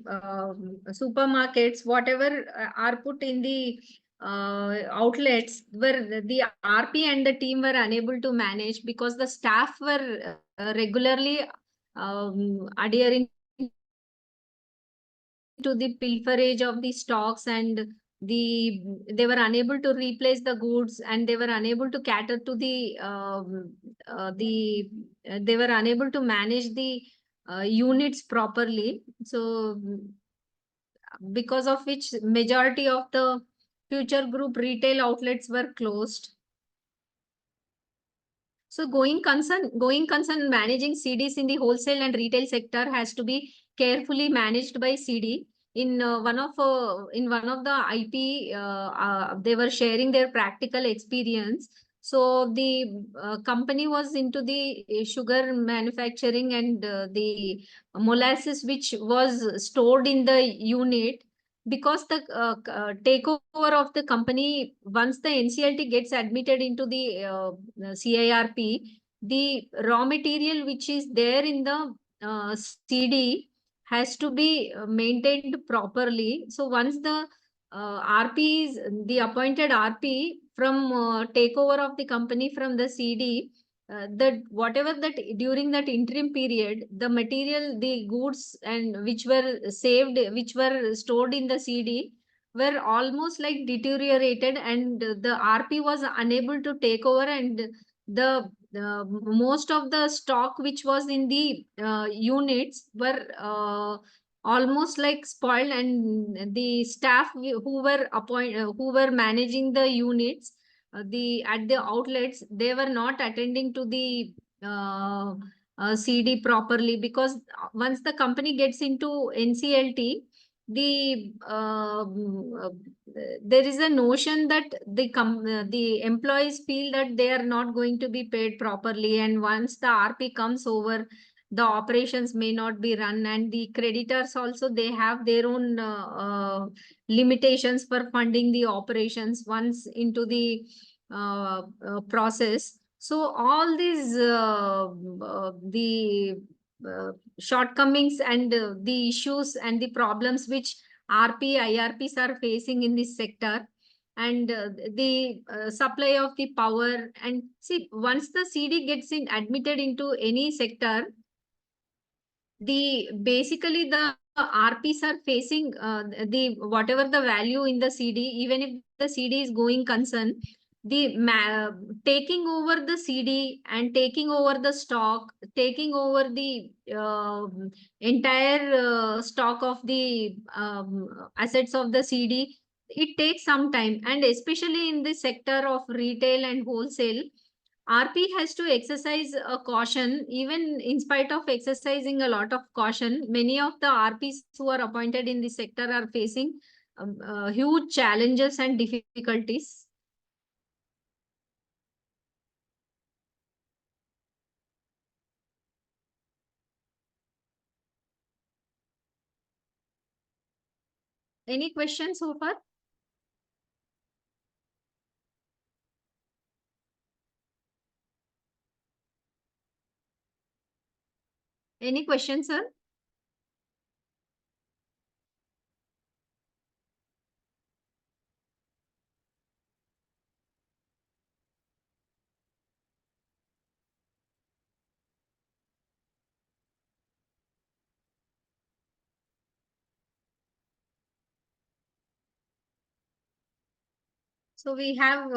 supermarkets, whatever are put in the outlets, where the RP and the team were unable to manage because the staff were regularly adhering to the pilferage of the stocks, and they were unable to replace the goods, and they were unable to cater to they were unable to manage the units properly. So because of which majority of the future group retail outlets were closed. So going concern managing CDs in the wholesale and retail sector has to be carefully managed by CD. In one of the IP, they were sharing their practical experience. So the company was into the sugar manufacturing and the molasses which was stored in the unit. Because the takeover of the company, once the NCLT gets admitted into the CIRP, the raw material which is there in the CD has to be maintained properly. So once the RP is the appointed RP from takeover of the company from the CD, that whatever that during that interim period, the material, the goods and which were saved, which were stored in the CD were almost like deteriorated, and the RP was unable to take over, and the most of the stock which was in the units were almost like spoiled, and the staff who were managing the units, the at the outlets, they were not attending to the uh, CD properly, because once the company gets into NCLT, the there is a notion that the employees feel that they are not going to be paid properly, and once the RP comes over, the operations may not be run, and the creditors also, they have their own limitations for funding the operations once into the process. So all these the shortcomings and the issues and the problems which IRPs are facing in this sector, and the supply of the power. And see, once the CD gets in admitted into any sector, the basically the RPs are facing the whatever the value in the CD, even if the CD is going concern, the taking over the CD and taking over the stock, taking over the entire stock of the assets of the CD, it takes some time. And especially in the sector of retail and wholesale, RP has to exercise a caution. Even in spite of exercising a lot of caution, many of the RPs who are appointed in this sector are facing huge challenges and difficulties. Any questions so far? Any questions, sir? So we have,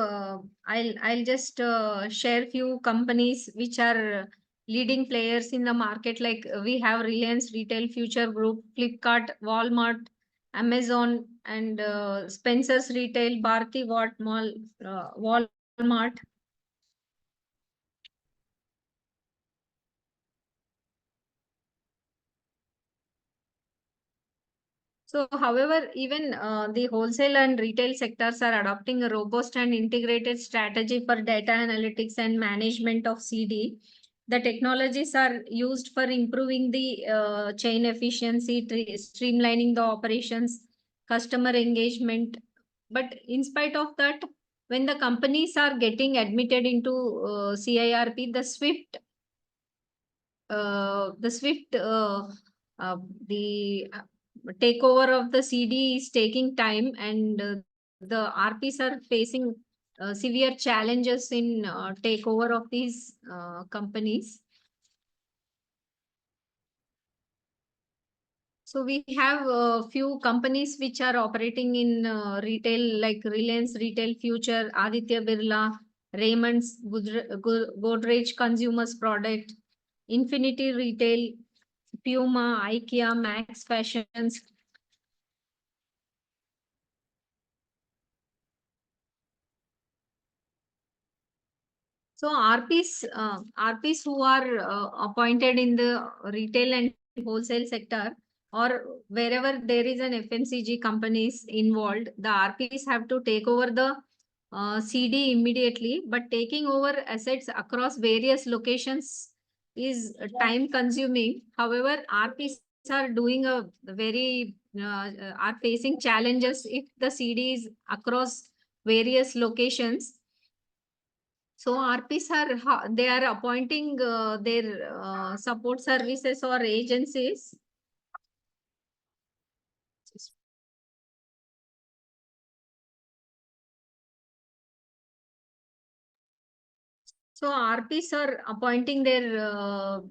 I'll just share few companies which are leading players in the market. Like we have Reliance Retail Future Group, Flipkart, Walmart, Amazon, and Spencer's Retail, Bharti Watt Mall, Walmart. So, however, even the wholesale and retail sectors are adopting a robust and integrated strategy for data analytics and management of CD. The technologies are used for improving the chain efficiency, streamlining the operations, customer engagement. But in spite of that, when the companies are getting admitted into CIRP, the swift uh, the takeover of the CD is taking time, and the RPs are facing severe challenges in takeover of these companies. So we have a few companies which are operating in retail, like Reliance Retail Future, Aditya Birla, Raymond's, Godrej Consumers Product, Infinity Retail, Puma, IKEA, Max Fashions. So RPs who are appointed in the retail and wholesale sector, or wherever there is an FMCG companies involved, the RPs have to take over the CD immediately, but taking over assets across various locations is time consuming. However, RPs are doing a very are facing challenges if the CD is across various locations. So RPs they are appointing their support services or agencies. So RPs are appointing their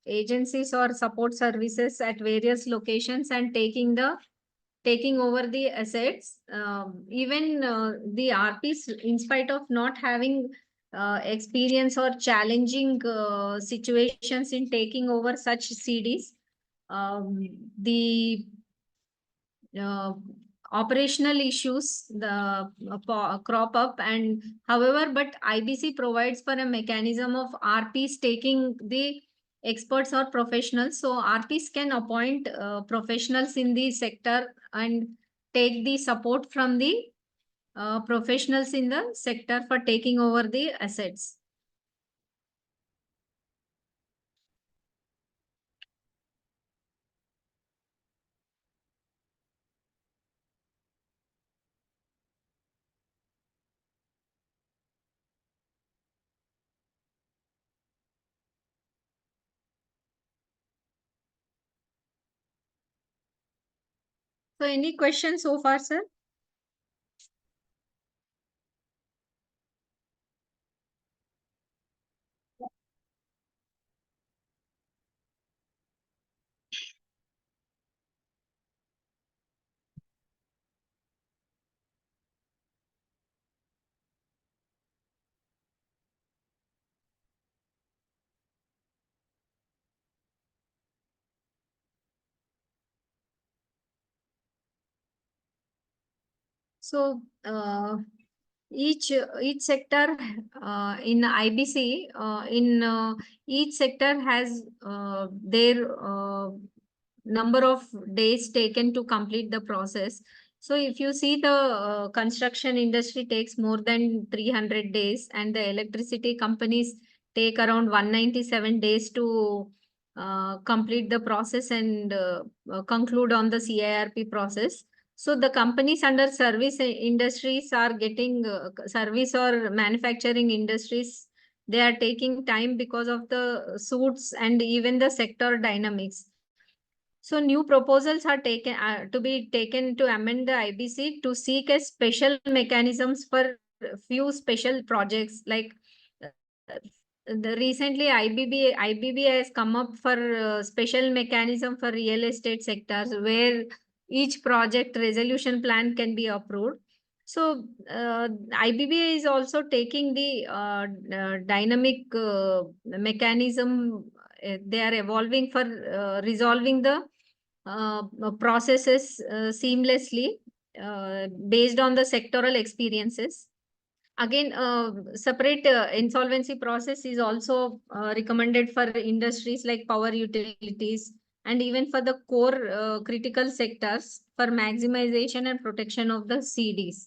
agencies or support services at various locations and taking over the assets. Even the RPs, in spite of not having experience or challenging situations in taking over such CDs, the uh, operational issues crop up, and however, but IBC provides for a mechanism of RPs taking the experts or professionals. So RPs can appoint professionals in the sector and take the support from the professionals in the sector for taking over the assets. So any questions so far, sir? So each sector in IBC in each sector has their number of days taken to complete the process. So if you see the construction industry takes more than 300 days, and the electricity companies take around 197 days to complete the process and conclude on the CIRP process. So the companies under service industries are getting service or manufacturing industries. They are taking time because of the suits and even the sector dynamics. So new proposals are taken to be taken to amend the IBC to seek a special mechanisms for few special projects, like the recently IBB has come up for special mechanism for real estate sectors, where each project resolution plan can be approved. So IBB is also taking the dynamic mechanism. They are evolving for resolving the processes seamlessly based on the sectoral experiences. Again, separate insolvency process is also recommended for industries like power utilities, and even for the core critical sectors for maximization and protection of the CDs.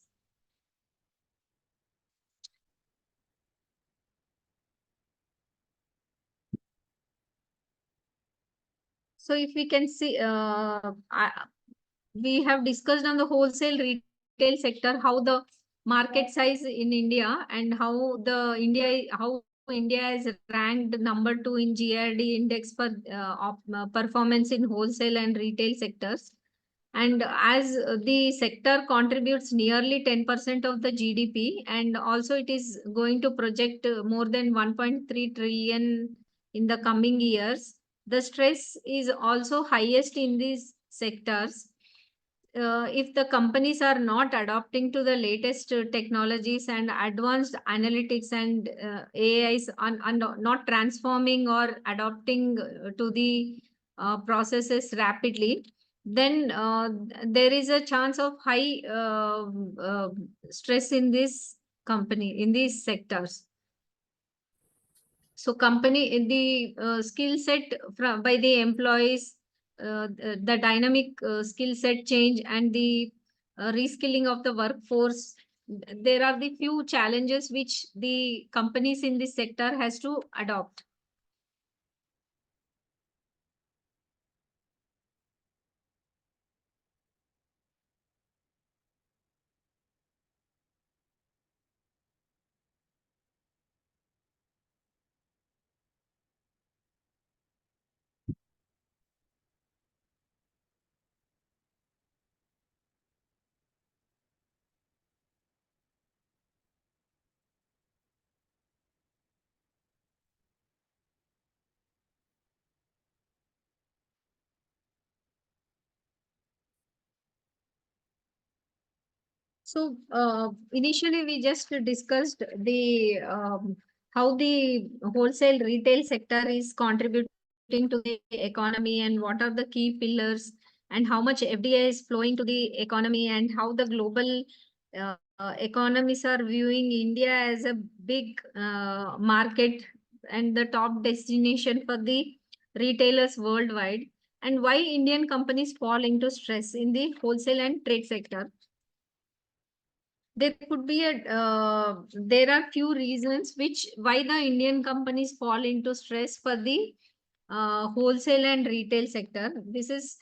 So if we can see, we have discussed on the wholesale retail sector, how the market size in India, and how India is ranked number 2 in GRD index for performance in wholesale and retail sectors. And as the sector contributes nearly 10% of the GDP, and also it is going to project more than 1.3 trillion in the coming years, the stress is also highest in these sectors. If the companies are not adopting to the latest technologies and advanced analytics and AIs, and not transforming or adopting to the processes rapidly, then there is a chance of high stress in this company, in these sectors. So company in the skill set by the employees, the dynamic skill set change, and the reskilling of the workforce, there are the few challenges which the companies in this sector has to adopt. So initially we just discussed the how the wholesale retail sector is contributing to the economy and what are the key pillars and how much FDI is flowing to the economy and how the global economies are viewing India as a big market and the top destination for the retailers worldwide, and why Indian companies fall into stress in the wholesale and trade sector. There could be a there are few reasons which why the Indian companies fall into stress for the wholesale and retail sector. This is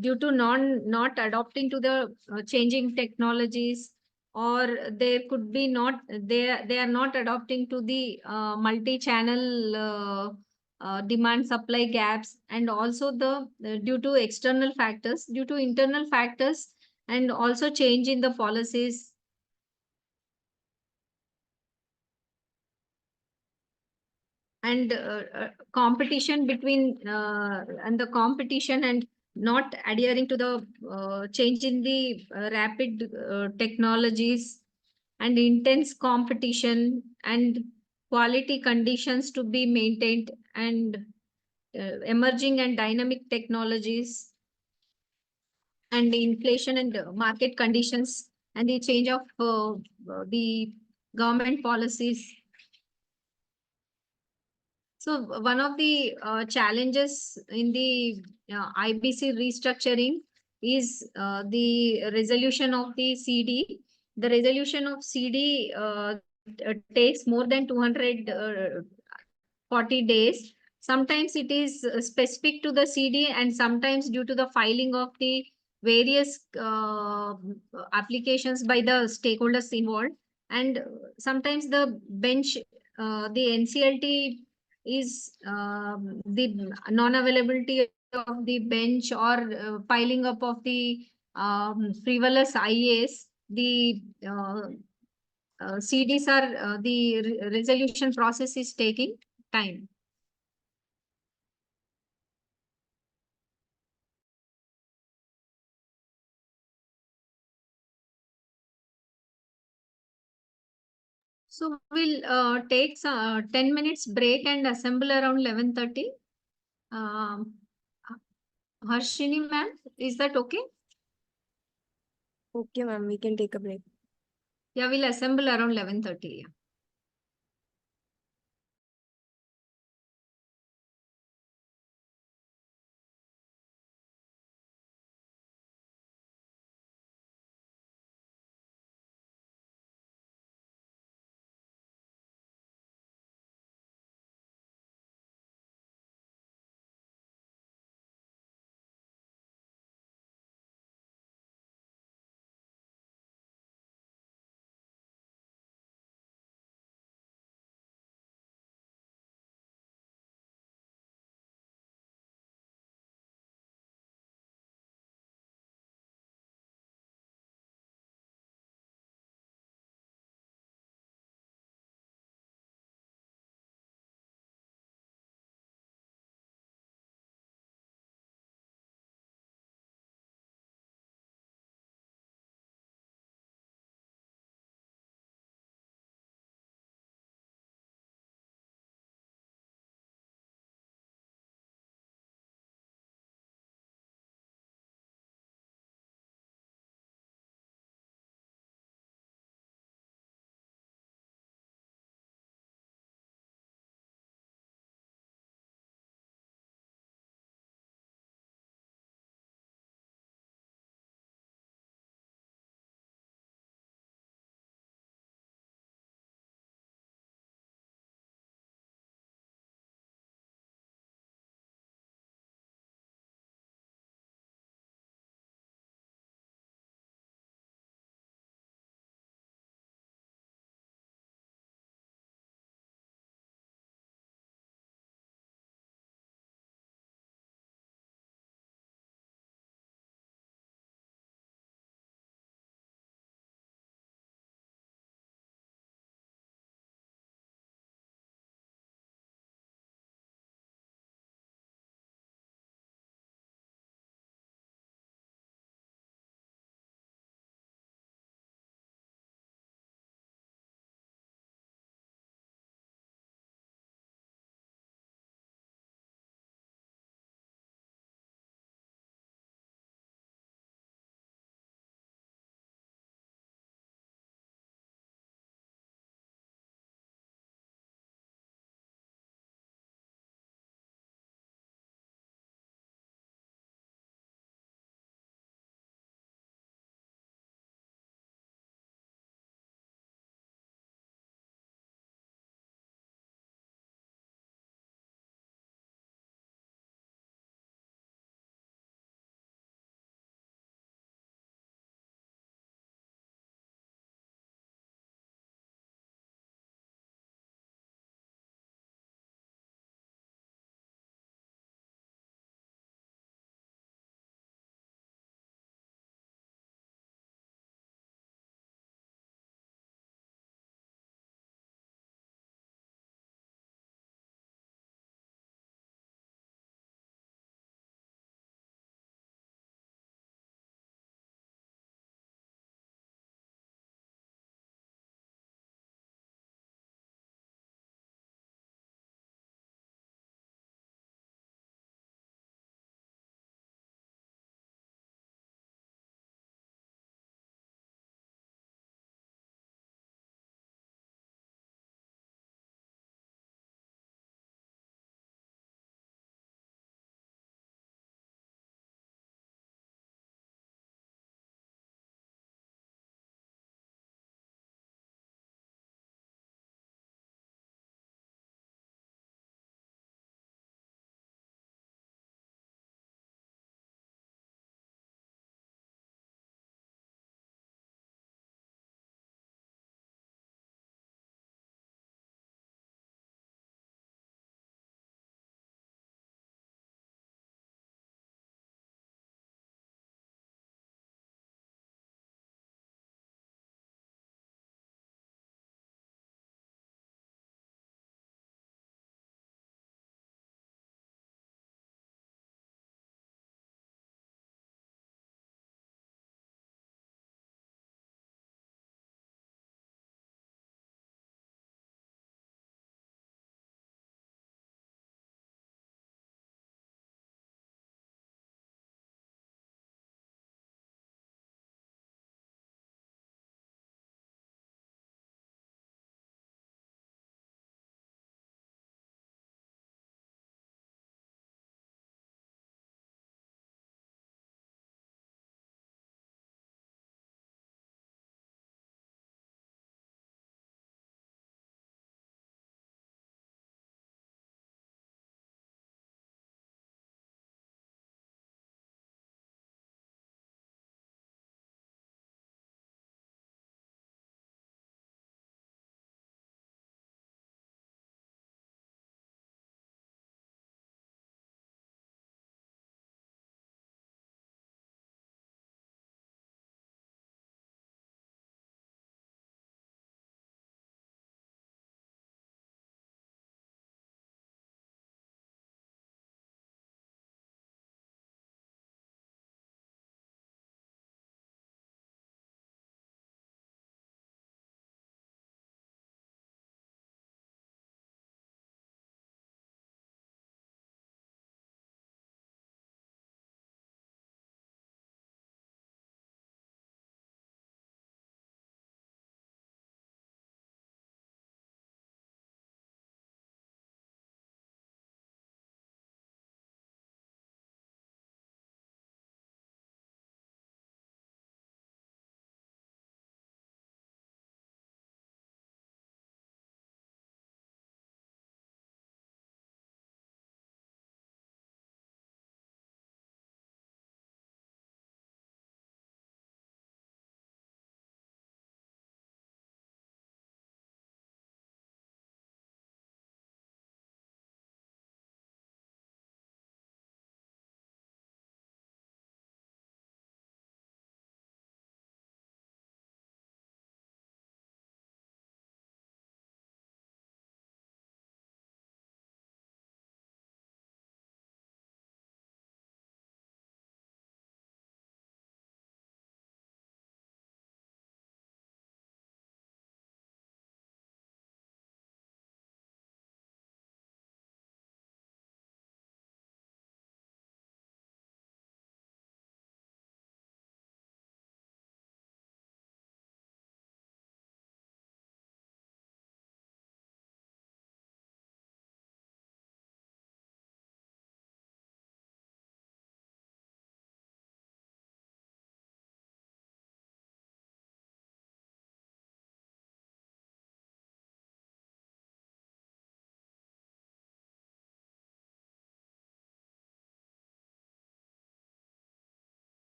due to not adopting to the changing technologies, or there could be not they are not adopting to the multi-channel demand supply gaps, and also the due to external factors, due to internal factors, and also change in the policies. And competition between and the competition and not adhering to the change in the rapid technologies, and intense competition and quality conditions to be maintained, and emerging and dynamic technologies, and the inflation and market conditions, and the change of the government policies. So one of the challenges in the IBC restructuring is the resolution of the CD. The resolution of CD takes more than 240 days. Sometimes it is specific to the CD, and sometimes due to the filing of the various applications by the stakeholders involved. And sometimes the bench, the NCLT is the non-availability of the bench, or piling up of the frivolous IAs. The CDs are the resolution process is taking time. So we'll take 10 minutes break and assemble around 11:30. Harshini ma'am, is that okay? Okay, ma'am, we can take a break. Yeah, we'll assemble around 11:30. Yeah.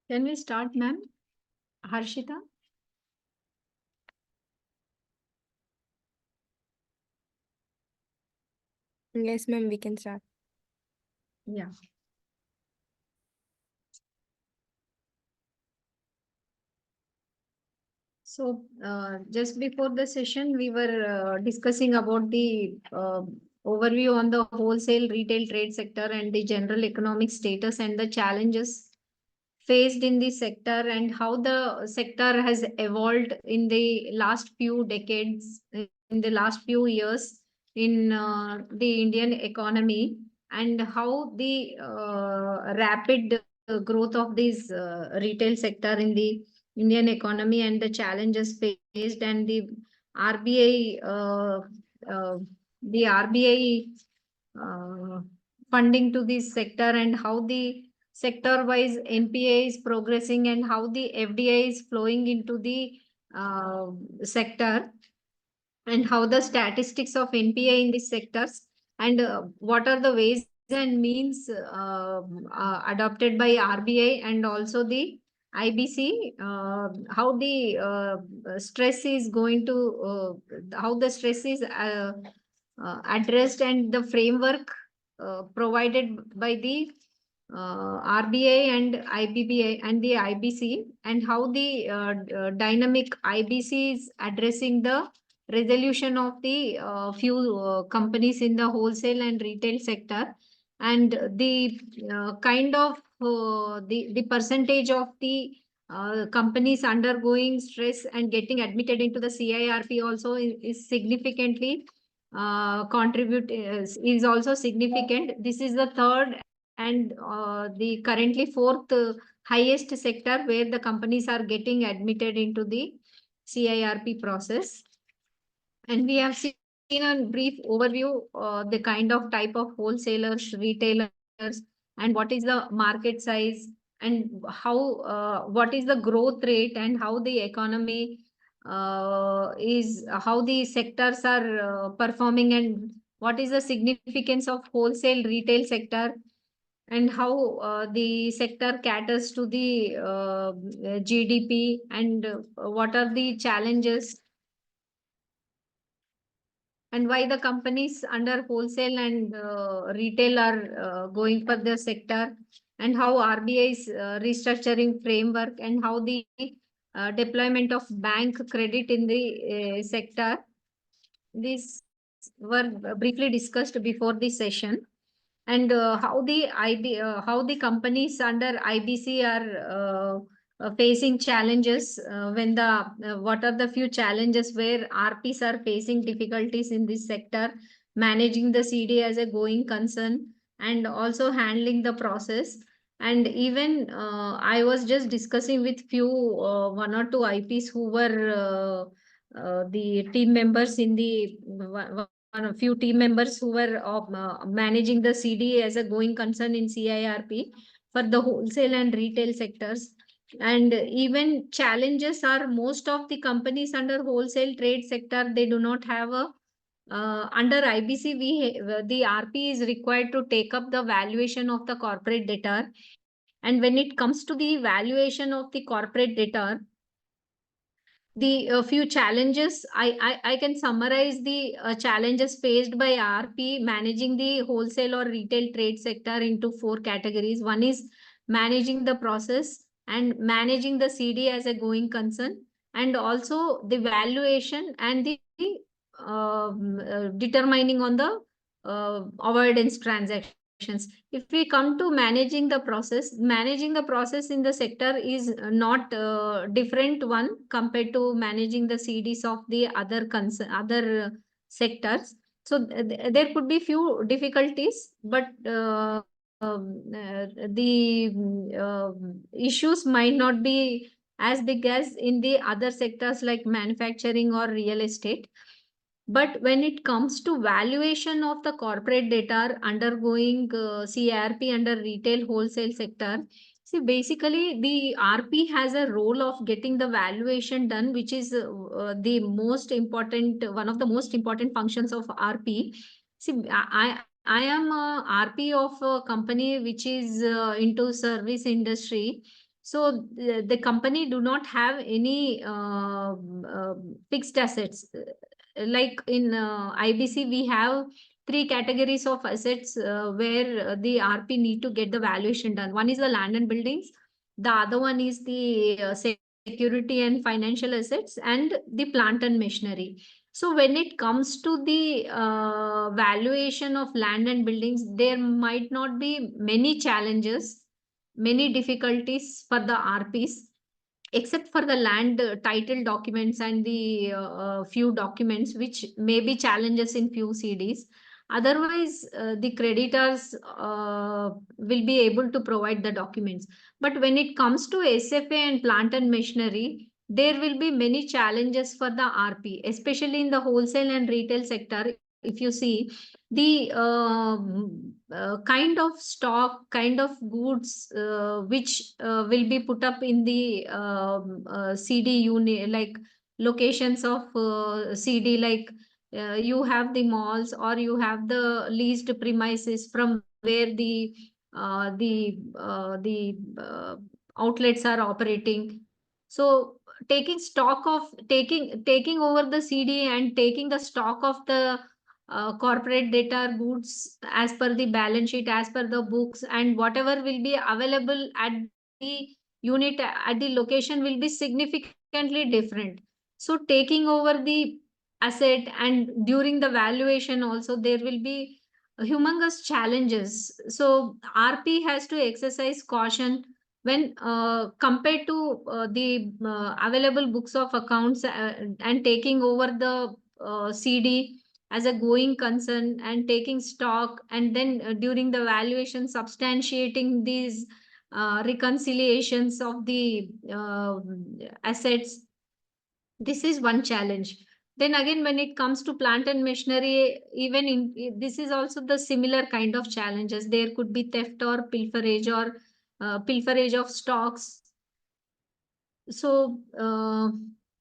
Can we start, ma'am? Harshita? Yes, ma'am, we can start. Yeah. So, just before the session, we were discussing about the overview on the wholesale retail trade sector and the general economic status and the challenges faced in the sector and how the sector has evolved in the last few decades, in the last few years in the Indian economy, and how the rapid growth of this retail sector in the Indian economy and the challenges faced, and the RBI, the RBI funding to this sector, and how the sector-wise NPA is progressing, and how the FDI is flowing into the sector, and how the statistics of NPA in these sectors, and what are the ways and means adopted by RBI and also the IBC, how the stress is going to, how the stress is addressed, and the framework provided by the RBI and IBBI and the IBC, and how the dynamic IBC is addressing the resolution of the few companies in the wholesale and retail sector, and the kind of the percentage of the companies undergoing stress and getting admitted into the CIRP also is significantly is also significant. This is the third and the currently fourth highest sector where the companies are getting admitted into the CIRP process. And we have seen a brief overview, the kind of type of wholesalers, retailers, and what is the market size, and how what is the growth rate, and how the economy how the sectors are performing, and what is the significance of wholesale retail sector, and how the sector caters to the GDP, and what are the challenges, and why the companies under wholesale and retail are going for the sector, and how RBI's restructuring framework, and how the deployment of bank credit in the sector. These were briefly discussed before the session, and how the companies under IBC are facing challenges when the what are the few challenges where RPs are facing difficulties in this sector, managing the CD as a going concern, and also handling the process. And even I was just discussing with few one or two IPs who were the team members in the a few team members who were managing the CD as a going concern in CIRP for the wholesale and retail sectors. And even challenges are most of the companies under wholesale trade sector, they do not have a under IBC, the RP is required to take up the valuation of the corporate debtor. And when it comes to the valuation of the corporate debtor, the few challenges I can summarize the challenges faced by RP managing the wholesale or retail trade sector into four categories. One is managing the process and managing the CD as a going concern, and also the valuation and the determining on the avoidance transactions. If we come to managing the process in the sector is not different one compared to managing the CDs of the other sectors. So there could be few difficulties, but the issues might not be as big as in the other sectors like manufacturing or real estate. But when it comes to valuation of the corporate debtor undergoing CRP under retail wholesale sector, see, basically the RP has a role of getting the valuation done, which is the most important, one of the most important functions of RP. See, I am a RP of a company which is into service industry. So the company do not have any fixed assets. Like in IBC, we have three categories of assets where the RP need to get the valuation done. One is the land and buildings. The other one is the security and financial assets, and the plant and machinery. So when it comes to the valuation of land and buildings, there might not be many challenges, many difficulties for the RPs, except for the land title documents and the few documents which may be challenges in few CDs. Otherwise, the creditors will be able to provide the documents. But when it comes to SFA and plant and machinery, there will be many challenges for the RP, especially in the wholesale and retail sector. If you see the kind of stock, kind of goods which will be put up in the CD unit, like locations of CD, like you have the malls or you have the leased premises from where the outlets are operating. So taking over the CD and taking the stock of the corporate data goods as per the balance sheet, as per the books, and whatever will be available at the unit, at the location, will be significantly different. So taking over the asset, and during the valuation also there will be humongous challenges. So RP has to exercise caution when compared to the available books of accounts, and taking over the CD as a going concern and taking stock, and then during the valuation substantiating these reconciliations of the assets. This is one challenge. Then again, when it comes to plant and machinery, even in this is also the similar kind of challenges. There could be theft or pilferage of stocks. So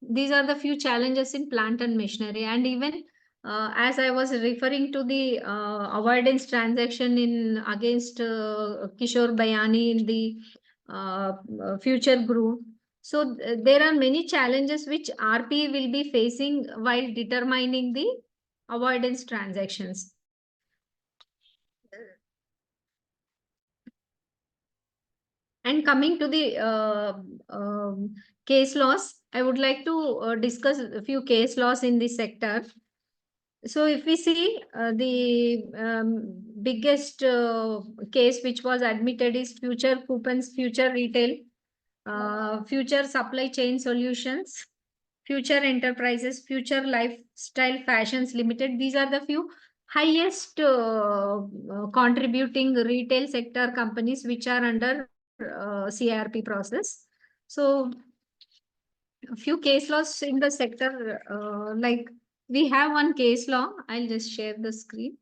these are the few challenges in plant and machinery. And even as I was referring to the avoidance transaction in against Kishore Bayani in the future group. So there are many challenges which RP will be facing while determining the avoidance transactions. And coming to the case laws, I would like to discuss a few case laws in this sector. So if we see the biggest case which was admitted is future coupons, future retail, future supply chain solutions, future enterprises, future lifestyle fashions limited. These are the few highest contributing retail sector companies which are under CRP process. So a few case laws in the sector, like we have one case law. I'll just share the screen.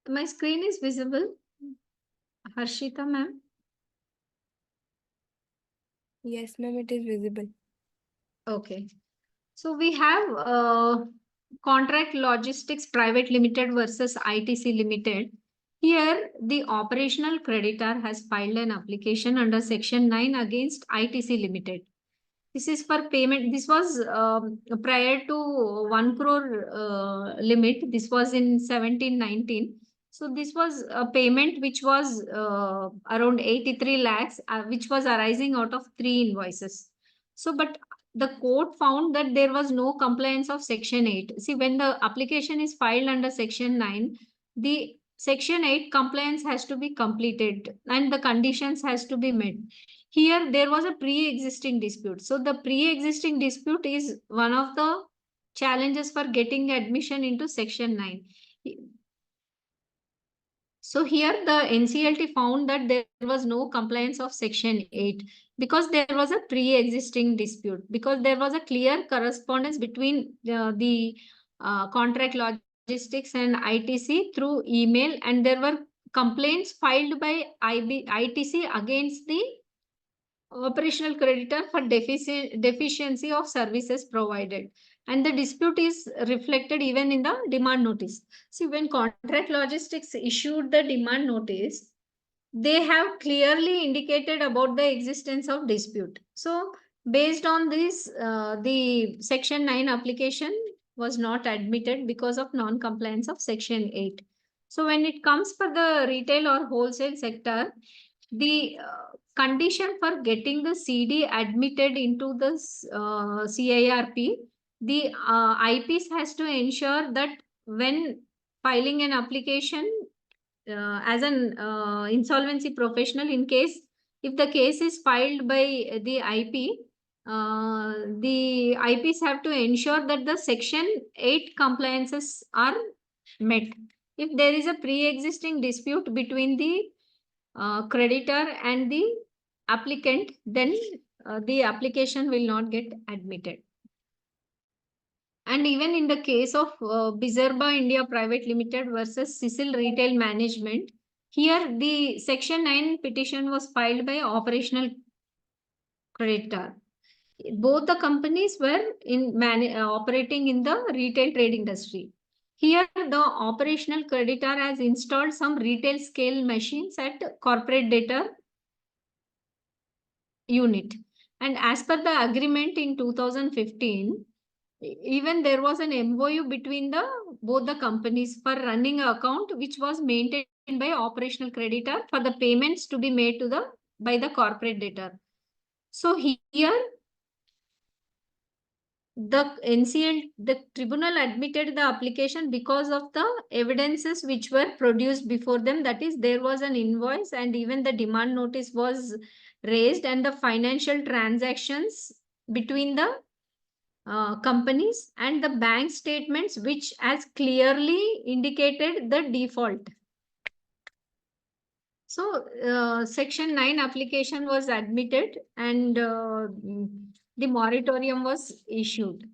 My screen is visible. Harshita ma'am. Yes, ma'am, it is visible. Okay. So we have Contract Logistics Private Limited versus ITC Limited. Here, the operational creditor has filed an application under Section 9 against ITC Limited. This is for payment. This was prior to 1 crore limit. This was in 1719. So this was a payment which was around 83 lakhs, which was arising out of 3 invoices. So, but the court found that there was no compliance of Section 8. See, when the application is filed under Section 9, the Section 8 compliance has to be completed and the conditions has to be met. Here, there was a pre-existing dispute. So, the pre-existing dispute is one of the challenges for getting admission into Section 9. So here the NCLT found that there was no compliance of Section 8 because there was a pre-existing dispute, because there was a clear correspondence between the contract logistics and ITC through email, and there were complaints filed by ITC against the operational creditor for deficiency of services provided. And the dispute is reflected even in the demand notice. See, when contract logistics issued the demand notice, they have clearly indicated about the existence of dispute. So based on this, the section 9 application was not admitted because of non-compliance of section 8. So when it comes for the retail or wholesale sector, the condition for getting the CD admitted into the CIRP, the IPs has to ensure that when filing an application as an insolvency professional, in case if the case is filed by the IP, the IPs have to ensure that the section 8 compliances are met. If there is a pre-existing dispute between the creditor and the applicant, then the application will not get admitted. And even in the case of Bizarba India Private Limited versus Cecil Retail Management, here the Section 9 petition was filed by operational creditor. Both the companies were operating in the retail trade industry. Here, the operational creditor has installed some retail scale machines at corporate debtor unit. And as per the agreement in 2015, even there was an MOU between both the companies for running an account which was maintained by operational creditor for the payments to be made to by the corporate debtor. So here the tribunal admitted the application because of the evidences which were produced before them. That is, there was an invoice and even the demand notice was raised, and the financial transactions between the companies and the bank statements which has clearly indicated the default. So section 9 application was admitted and the moratorium was issued.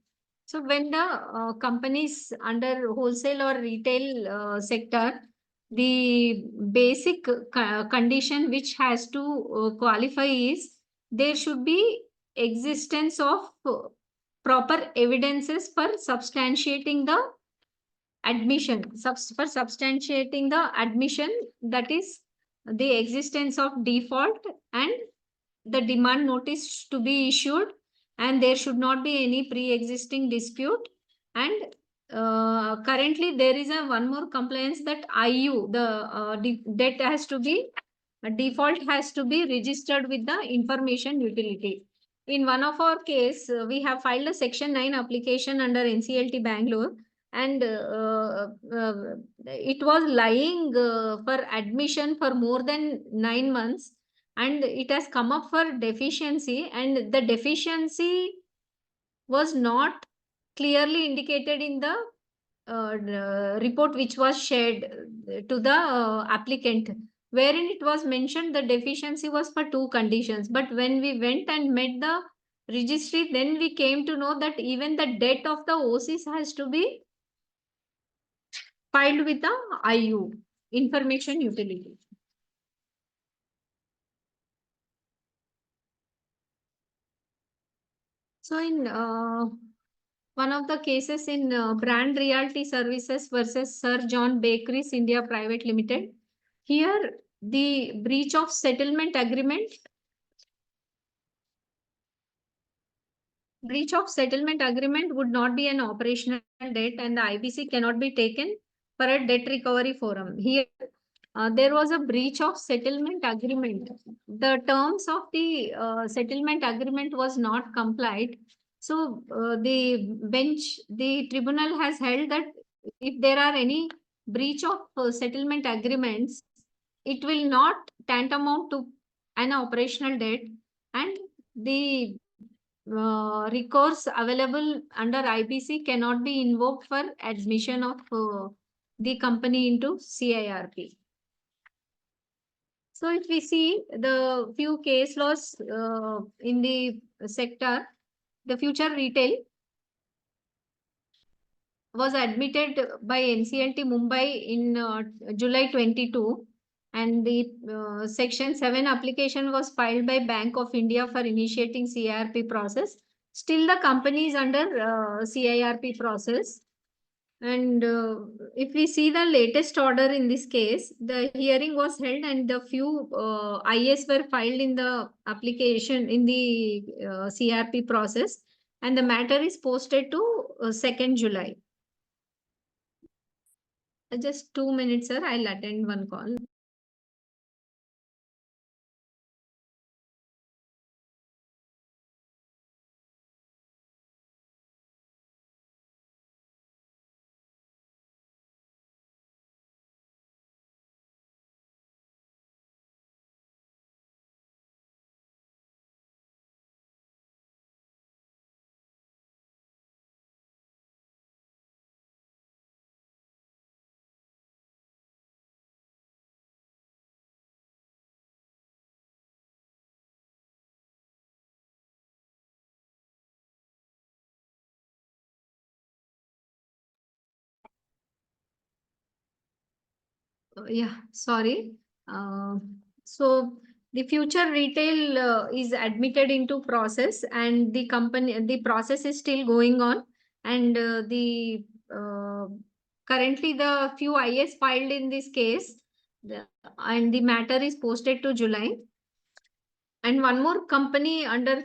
So when the companies under wholesale or retail sector, the basic condition which has to qualify is there should be existence of proper evidences for substantiating the admission, for substantiating the admission, that is the existence of default and the demand notice to be issued, and there should not be any pre-existing dispute. And currently there is one more compliance that IU, the debt has to be, default has to be registered with the information utility. In one of our case, we have filed a section 9 application under NCLT Bangalore, and it was lying for admission for more than 9 months, and it has come up for deficiency, and the deficiency was not clearly indicated in the report which was shared to the applicant, wherein it was mentioned the deficiency was for 2 conditions. But when we went and met the registry, then we came to know that even the debt of the OCs has to be filed with the IU, information utility. So in one of the cases in Brand Realty Services versus Sir John Bakeries India Private Limited, here the breach of settlement agreement would not be an operational debt, and the IBC cannot be taken for a debt recovery forum. Here there was a breach of settlement agreement. The terms of the settlement agreement was not complied. So the tribunal has held that if there are any breach of settlement agreements, it will not tantamount to an operational debt, and the recourse available under IBC cannot be invoked for admission of the company into CIRP. So if we see the few case laws in the sector, the future retail was admitted by NCLT Mumbai in July 22, and the Section 7 application was filed by Bank of India for initiating CIRP process. Still, the company is under CIRP process. And if we see the latest order in this case, the hearing was held and the few IS were filed in the application in the CRP process, and the matter is posted to 2nd July. Just 2 minutes, sir. I'll attend one call. Yeah, sorry. So the future retail is admitted into process, and the process is still going on, and currently the few IS filed in this case, and the matter is posted to July. And one more company under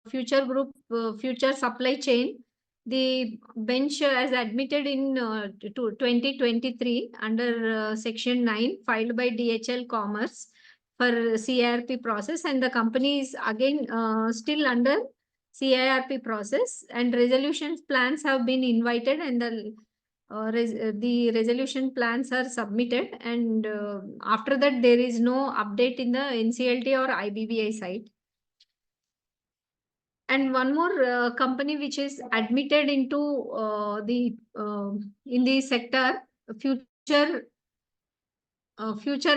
future group, future supply chain, the bench has admitted in 2023 under Section 9 filed by DHL Commerce for CIRP process, and the company is again still under CIRP process, and resolution plans have been invited, and the resolution plans are submitted, and after that there is no update in the NCLT or IBBI site. And one more company which is admitted into in the sector future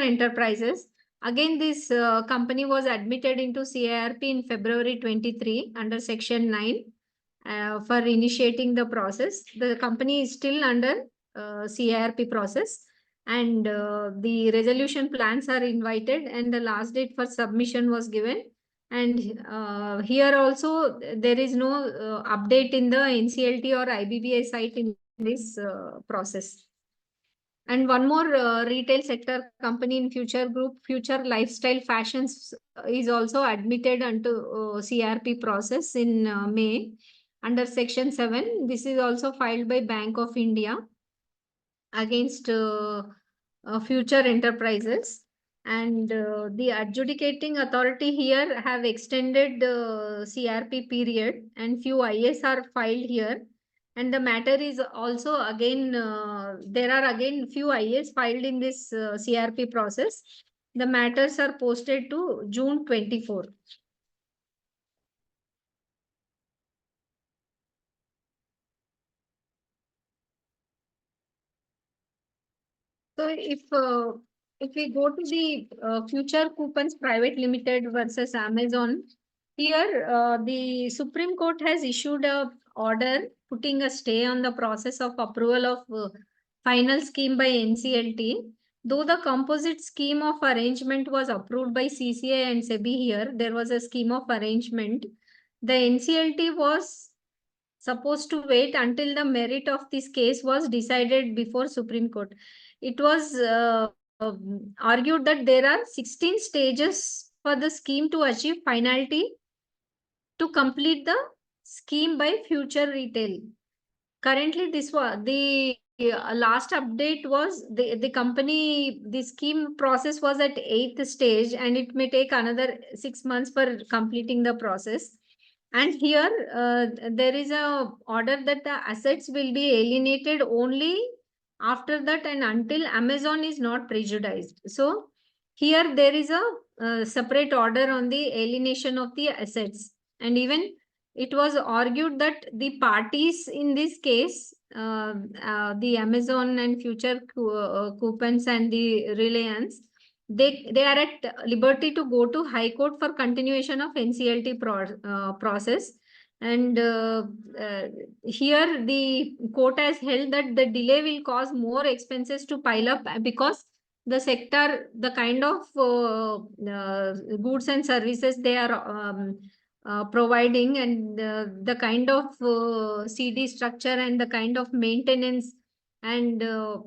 enterprises. Again, this company was admitted into CIRP in February 23 under Section 9 for initiating the process. The company is still under CIRP process, and the resolution plans are invited, and the last date for submission was given. And here also there is no update in the NCLT or IBBI site in this process. And one more retail sector company in Future Group, Future Lifestyle Fashions, is also admitted into CRP process in May under Section 7. This is also filed by Bank of India against Future Enterprises. And the adjudicating authority here have extended the CRP period, and few IS are filed here. And the matter is also again, there are again few IS filed in this CRP process. The matters are posted to June 24. So if we go to the Future Coupons Private Limited versus Amazon, here the Supreme Court has issued a order putting a stay on the process of approval of final scheme by NCLT. Though the composite scheme of arrangement was approved by CCI and SEBI here, there was a scheme of arrangement. The NCLT was supposed to wait until the merit of this case was decided before Supreme Court. It was argued that there are 16 stages for the scheme to achieve finality to complete the scheme by Future Retail. Currently, this was the last update was the scheme process was at 8th stage, and it may take another 6 months for completing the process. And here there is a order that the assets will be alienated only after that and until Amazon is not prejudiced. So here there is a separate order on the alienation of the assets. And even it was argued that the parties in this case, the Amazon and Future Coupons and the Reliance, they are at liberty to go to High Court for continuation of NCLT process. And here the court has held that the delay will cause more expenses to pile up because the sector, the kind of goods and services they are providing, and the kind of CD structure and the kind of maintenance and the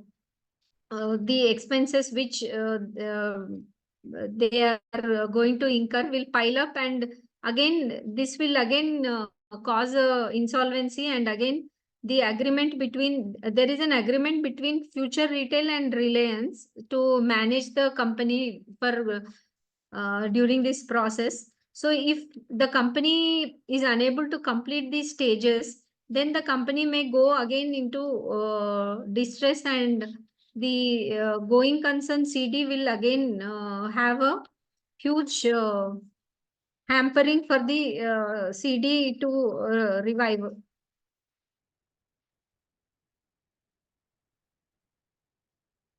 expenses which they are going to incur will pile up, and again this will again cause a insolvency, and again the agreement between there is an agreement between Future Retail and Reliance to manage the company for during this process. So if the company is unable to complete these stages, then the company may go again into distress, and the going concern CD will again have a huge hampering for the CD to revive.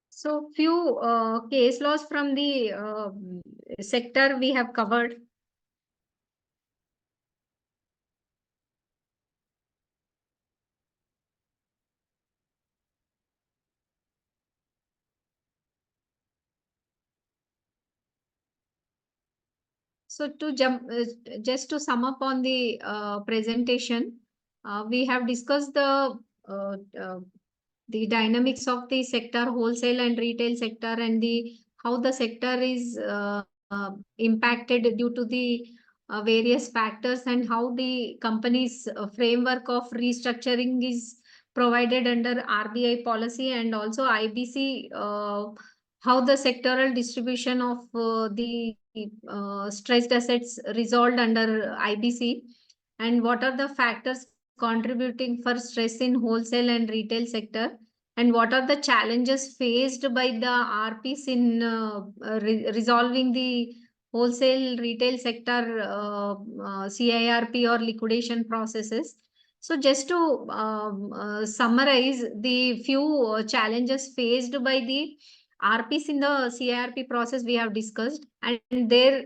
So few case laws from the sector we have covered. So to jump, just to sum up on the presentation, we have discussed uh, uh, the dynamics of the sector, wholesale and retail sector, and the how the sector is impacted due to the various factors, and how the company's framework of restructuring is provided under RBI policy, and also IBC, how the sectoral distribution of the stressed assets resolved under IBC, and what are the factors contributing for stress in wholesale and retail sector, and what are the challenges faced by the RPs in resolving the wholesale retail sector CIRP or liquidation processes. So just to summarize the few challenges faced by the RPs in the CIRP process we have discussed, and there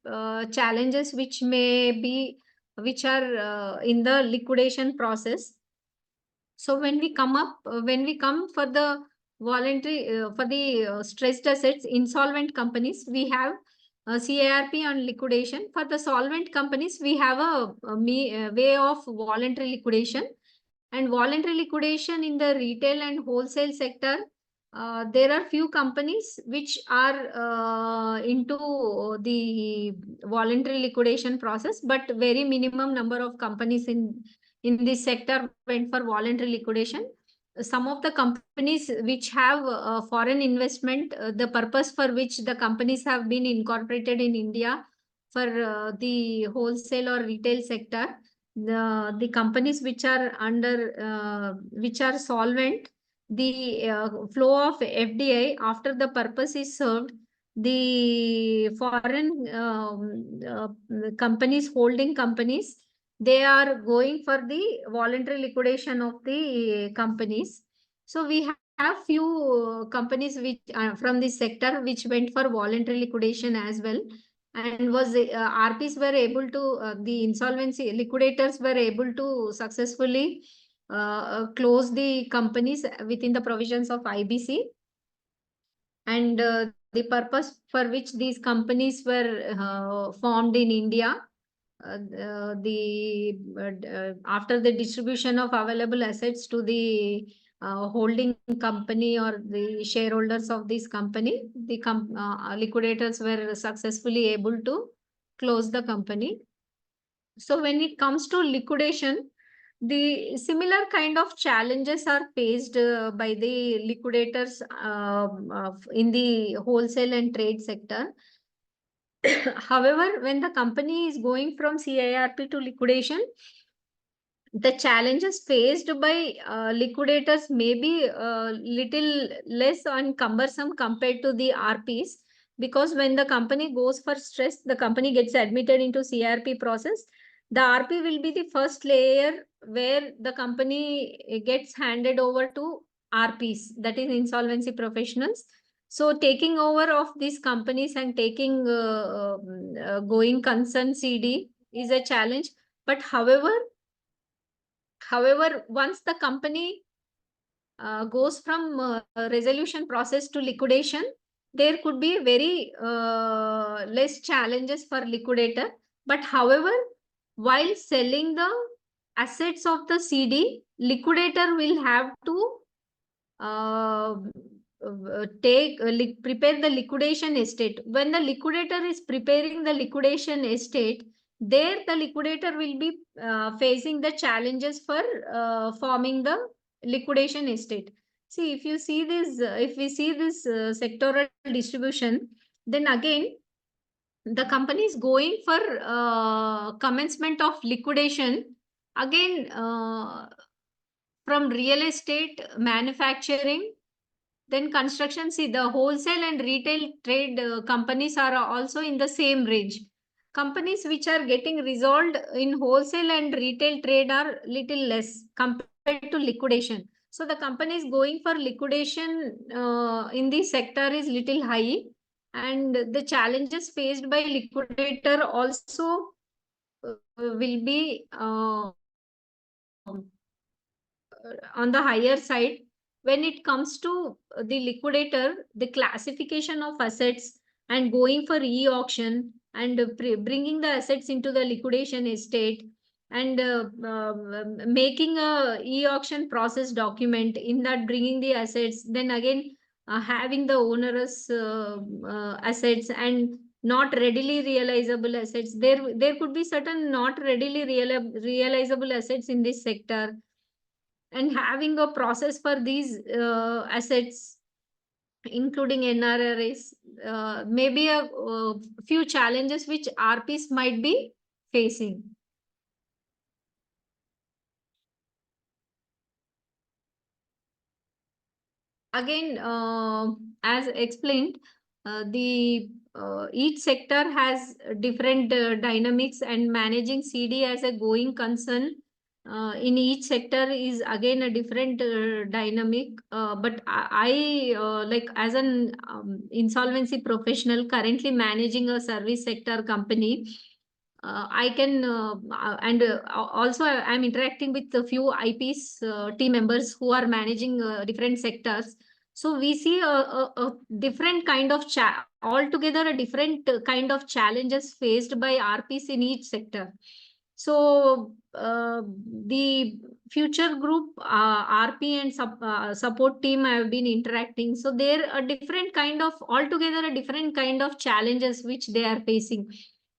are challenges which are in the liquidation process. So when we come for the voluntary for the stressed assets, insolvent companies, we have CIRP on liquidation. For the solvent companies, we have a way of voluntary liquidation. And voluntary liquidation in the retail and wholesale sector, there are few companies which are into the voluntary liquidation process, but very minimum number of companies in this sector went for voluntary liquidation. Some of the companies which have foreign investment, the purpose for which the companies have been incorporated in India for the wholesale or retail sector, the companies which are which are solvent, the flow of FDI after the purpose is served, the foreign companies, holding companies, they are going for the voluntary liquidation of the companies. So we have few companies which from this sector which went for voluntary liquidation as well, and was RPs were able to the insolvency liquidators were able to successfully close the companies within the provisions of IBC, and the purpose for which these companies were formed in India. After the distribution of available assets to the holding company or the shareholders of this company, the liquidators were successfully able to close the company. So when it comes to liquidation, the similar kind of challenges are faced by the liquidators in the wholesale and trade sector. However, when the company is going from CIRP to liquidation, the challenges faced by liquidators may be little less and cumbersome compared to the RPs, because when the company goes for stress, the company gets admitted into CIRP process. The RP will be the first layer where the company gets handed over to RPs, that is insolvency professionals. So taking over of these companies and taking going concern CD is a challenge. But however, once the company goes from resolution process to liquidation, there could be very less challenges for liquidator. But however, while selling the assets of the CD, liquidator will have to prepare the liquidation estate. When the liquidator is preparing the liquidation estate, there the liquidator will be facing the challenges for forming the liquidation estate. See, if you see this, if we see this sectoral distribution, then again the company is going for commencement of liquidation. Again, from real estate, manufacturing, then construction. See, the wholesale and retail trade companies are also in the same range. Companies which are getting resolved in wholesale and retail trade are little less compared to liquidation. So the companies going for liquidation in this sector is little high, and the challenges faced by liquidator also will be on the higher side. When it comes to the liquidator, the classification of assets and going for e-auction and bringing the assets into the liquidation estate, and making a e-auction process document, in that bringing the assets, then again having the onerous assets and not readily realizable assets. There could be certain not readily realizable assets in this sector, and having a process for these assets, including NRRs, maybe a few challenges which RPs might be facing. Again, as explained, the each sector has different dynamics, and managing CD as a going concern in each sector is again a different dynamic. But I like, as an insolvency professional currently managing a service sector company, I can and also I'm interacting with a few IPs team members who are managing different sectors. So we see a different kind of altogether a different kind of challenges faced by RPs in each sector. So the future group RP and support team I have been interacting. So there a different kind of, altogether a different kind of challenges which they are facing.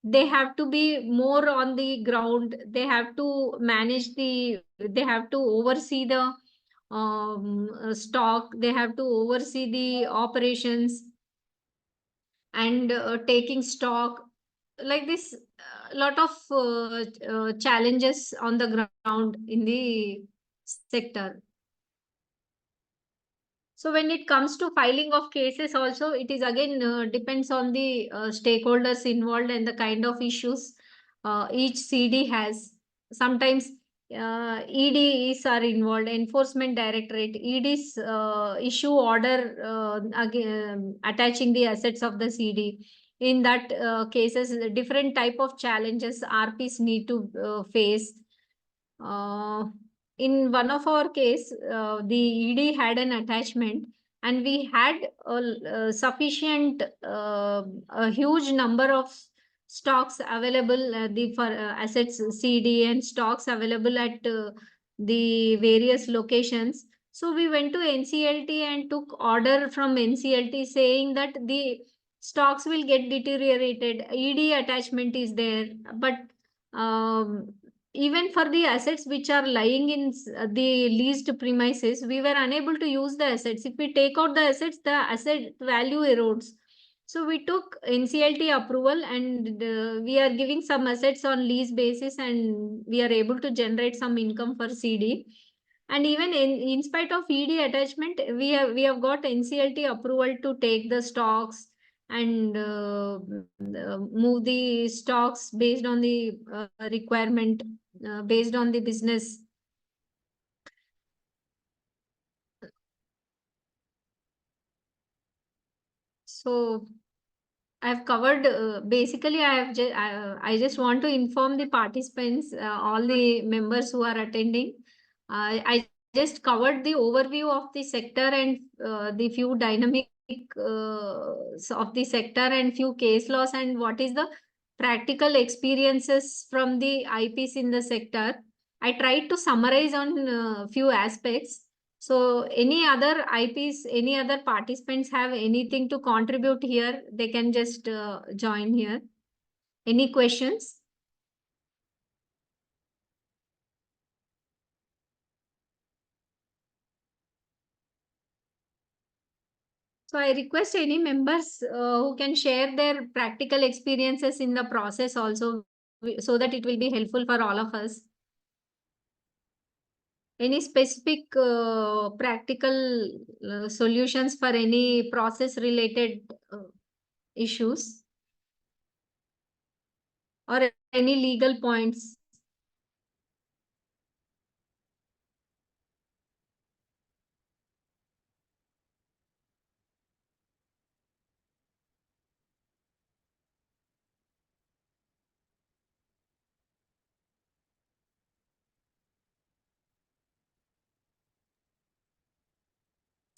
They have to be more on the ground. They have to manage they have to oversee the stock. They have to oversee the operations and taking stock. Like this, lot of challenges on the ground in the sector. So when it comes to filing of cases also, it is again depends on the stakeholders involved and the kind of issues each CD has. Sometimes EDs are involved, Enforcement Directorate. EDs issue order again, attaching the assets of the CD. In that cases, different type of challenges RPs need to face. In one of our case, the ED had an attachment, and we had sufficient, a huge number of stocks available, the for assets CD and stocks available at the various locations. So we went to NCLT and took order from NCLT saying that the stocks will get deteriorated. ED attachment is there, but even for the assets which are lying in the leased premises, we were unable to use the assets. If we take out the assets, the asset value erodes. So we took NCLT approval, and we are giving some assets on lease basis, and we are able to generate some income for CD. And even in spite of ED attachment, we have got NCLT approval to take the stocks and move the stocks based on the requirement, based on the business. So I've covered, basically I just want to inform the participants, all the members who are attending. I just covered the overview of the sector and the few dynamic of the sector and few case laws and what is the practical experiences from the IPs in the sector. I tried to summarize on few aspects. So any other IPs, any other participants have anything to contribute here, they can just join here. Any questions? So I request any members who can share their practical experiences in the process also, so that it will be helpful for all of us. Any specific practical solutions for any process related issues or any legal points?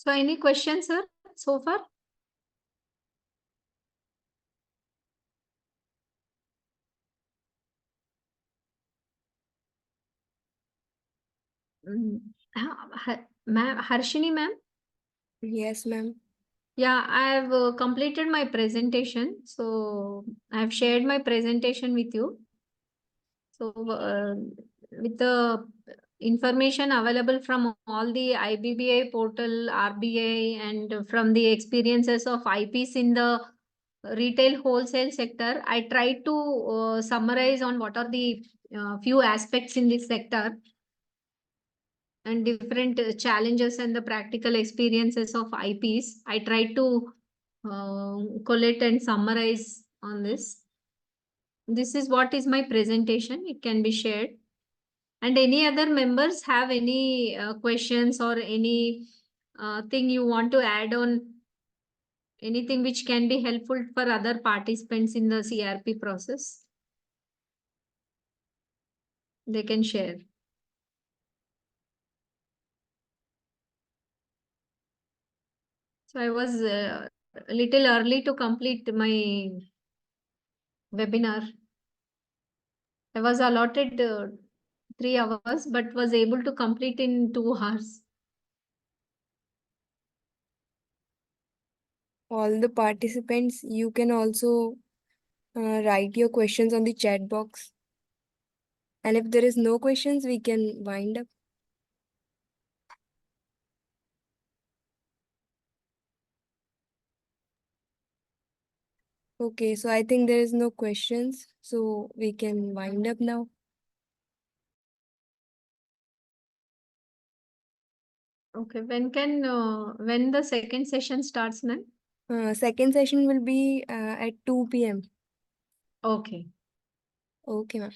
So any questions, sir, so far? Ma'am, Harshini ma'am? Yes, ma'am. Yeah, I have completed my presentation. So I have shared my presentation with you. So with the information available from all the IBBA portal, RBI, and from the experiences of IPs in the retail wholesale sector, I tried to summarize on what are the few aspects in this sector and different challenges and the practical experiences of IPs. I tried to collate and summarize on this. This is what is my presentation. It can be shared. And any other members have any questions or any thing you want to add on, anything which can be helpful for other participants in the CRP process? They can share. So I was a little early to complete my webinar. I was allotted 3 hours, but was able to complete in 2 hours. All the participants, you can also write your questions on the chat box. And if there is no questions, we can wind up. Okay, so I think there is no questions, so we can wind up now. Okay, when the second session starts, ma'am? Second session will be at 2 p.m. Okay. Okay, ma'am.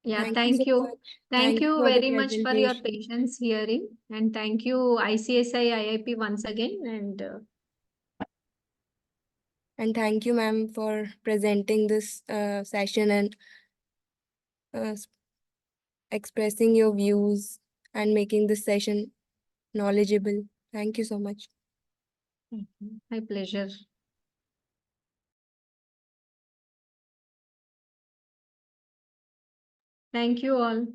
Yeah, Thank thank so you. much. Thank you for the very much for your presentation. patience hearing. And thank you ICSI IIP once again. And thank you, ma'am, for presenting this session and expressing your views and making this session knowledgeable. Thank you so much. My pleasure. Thank you all.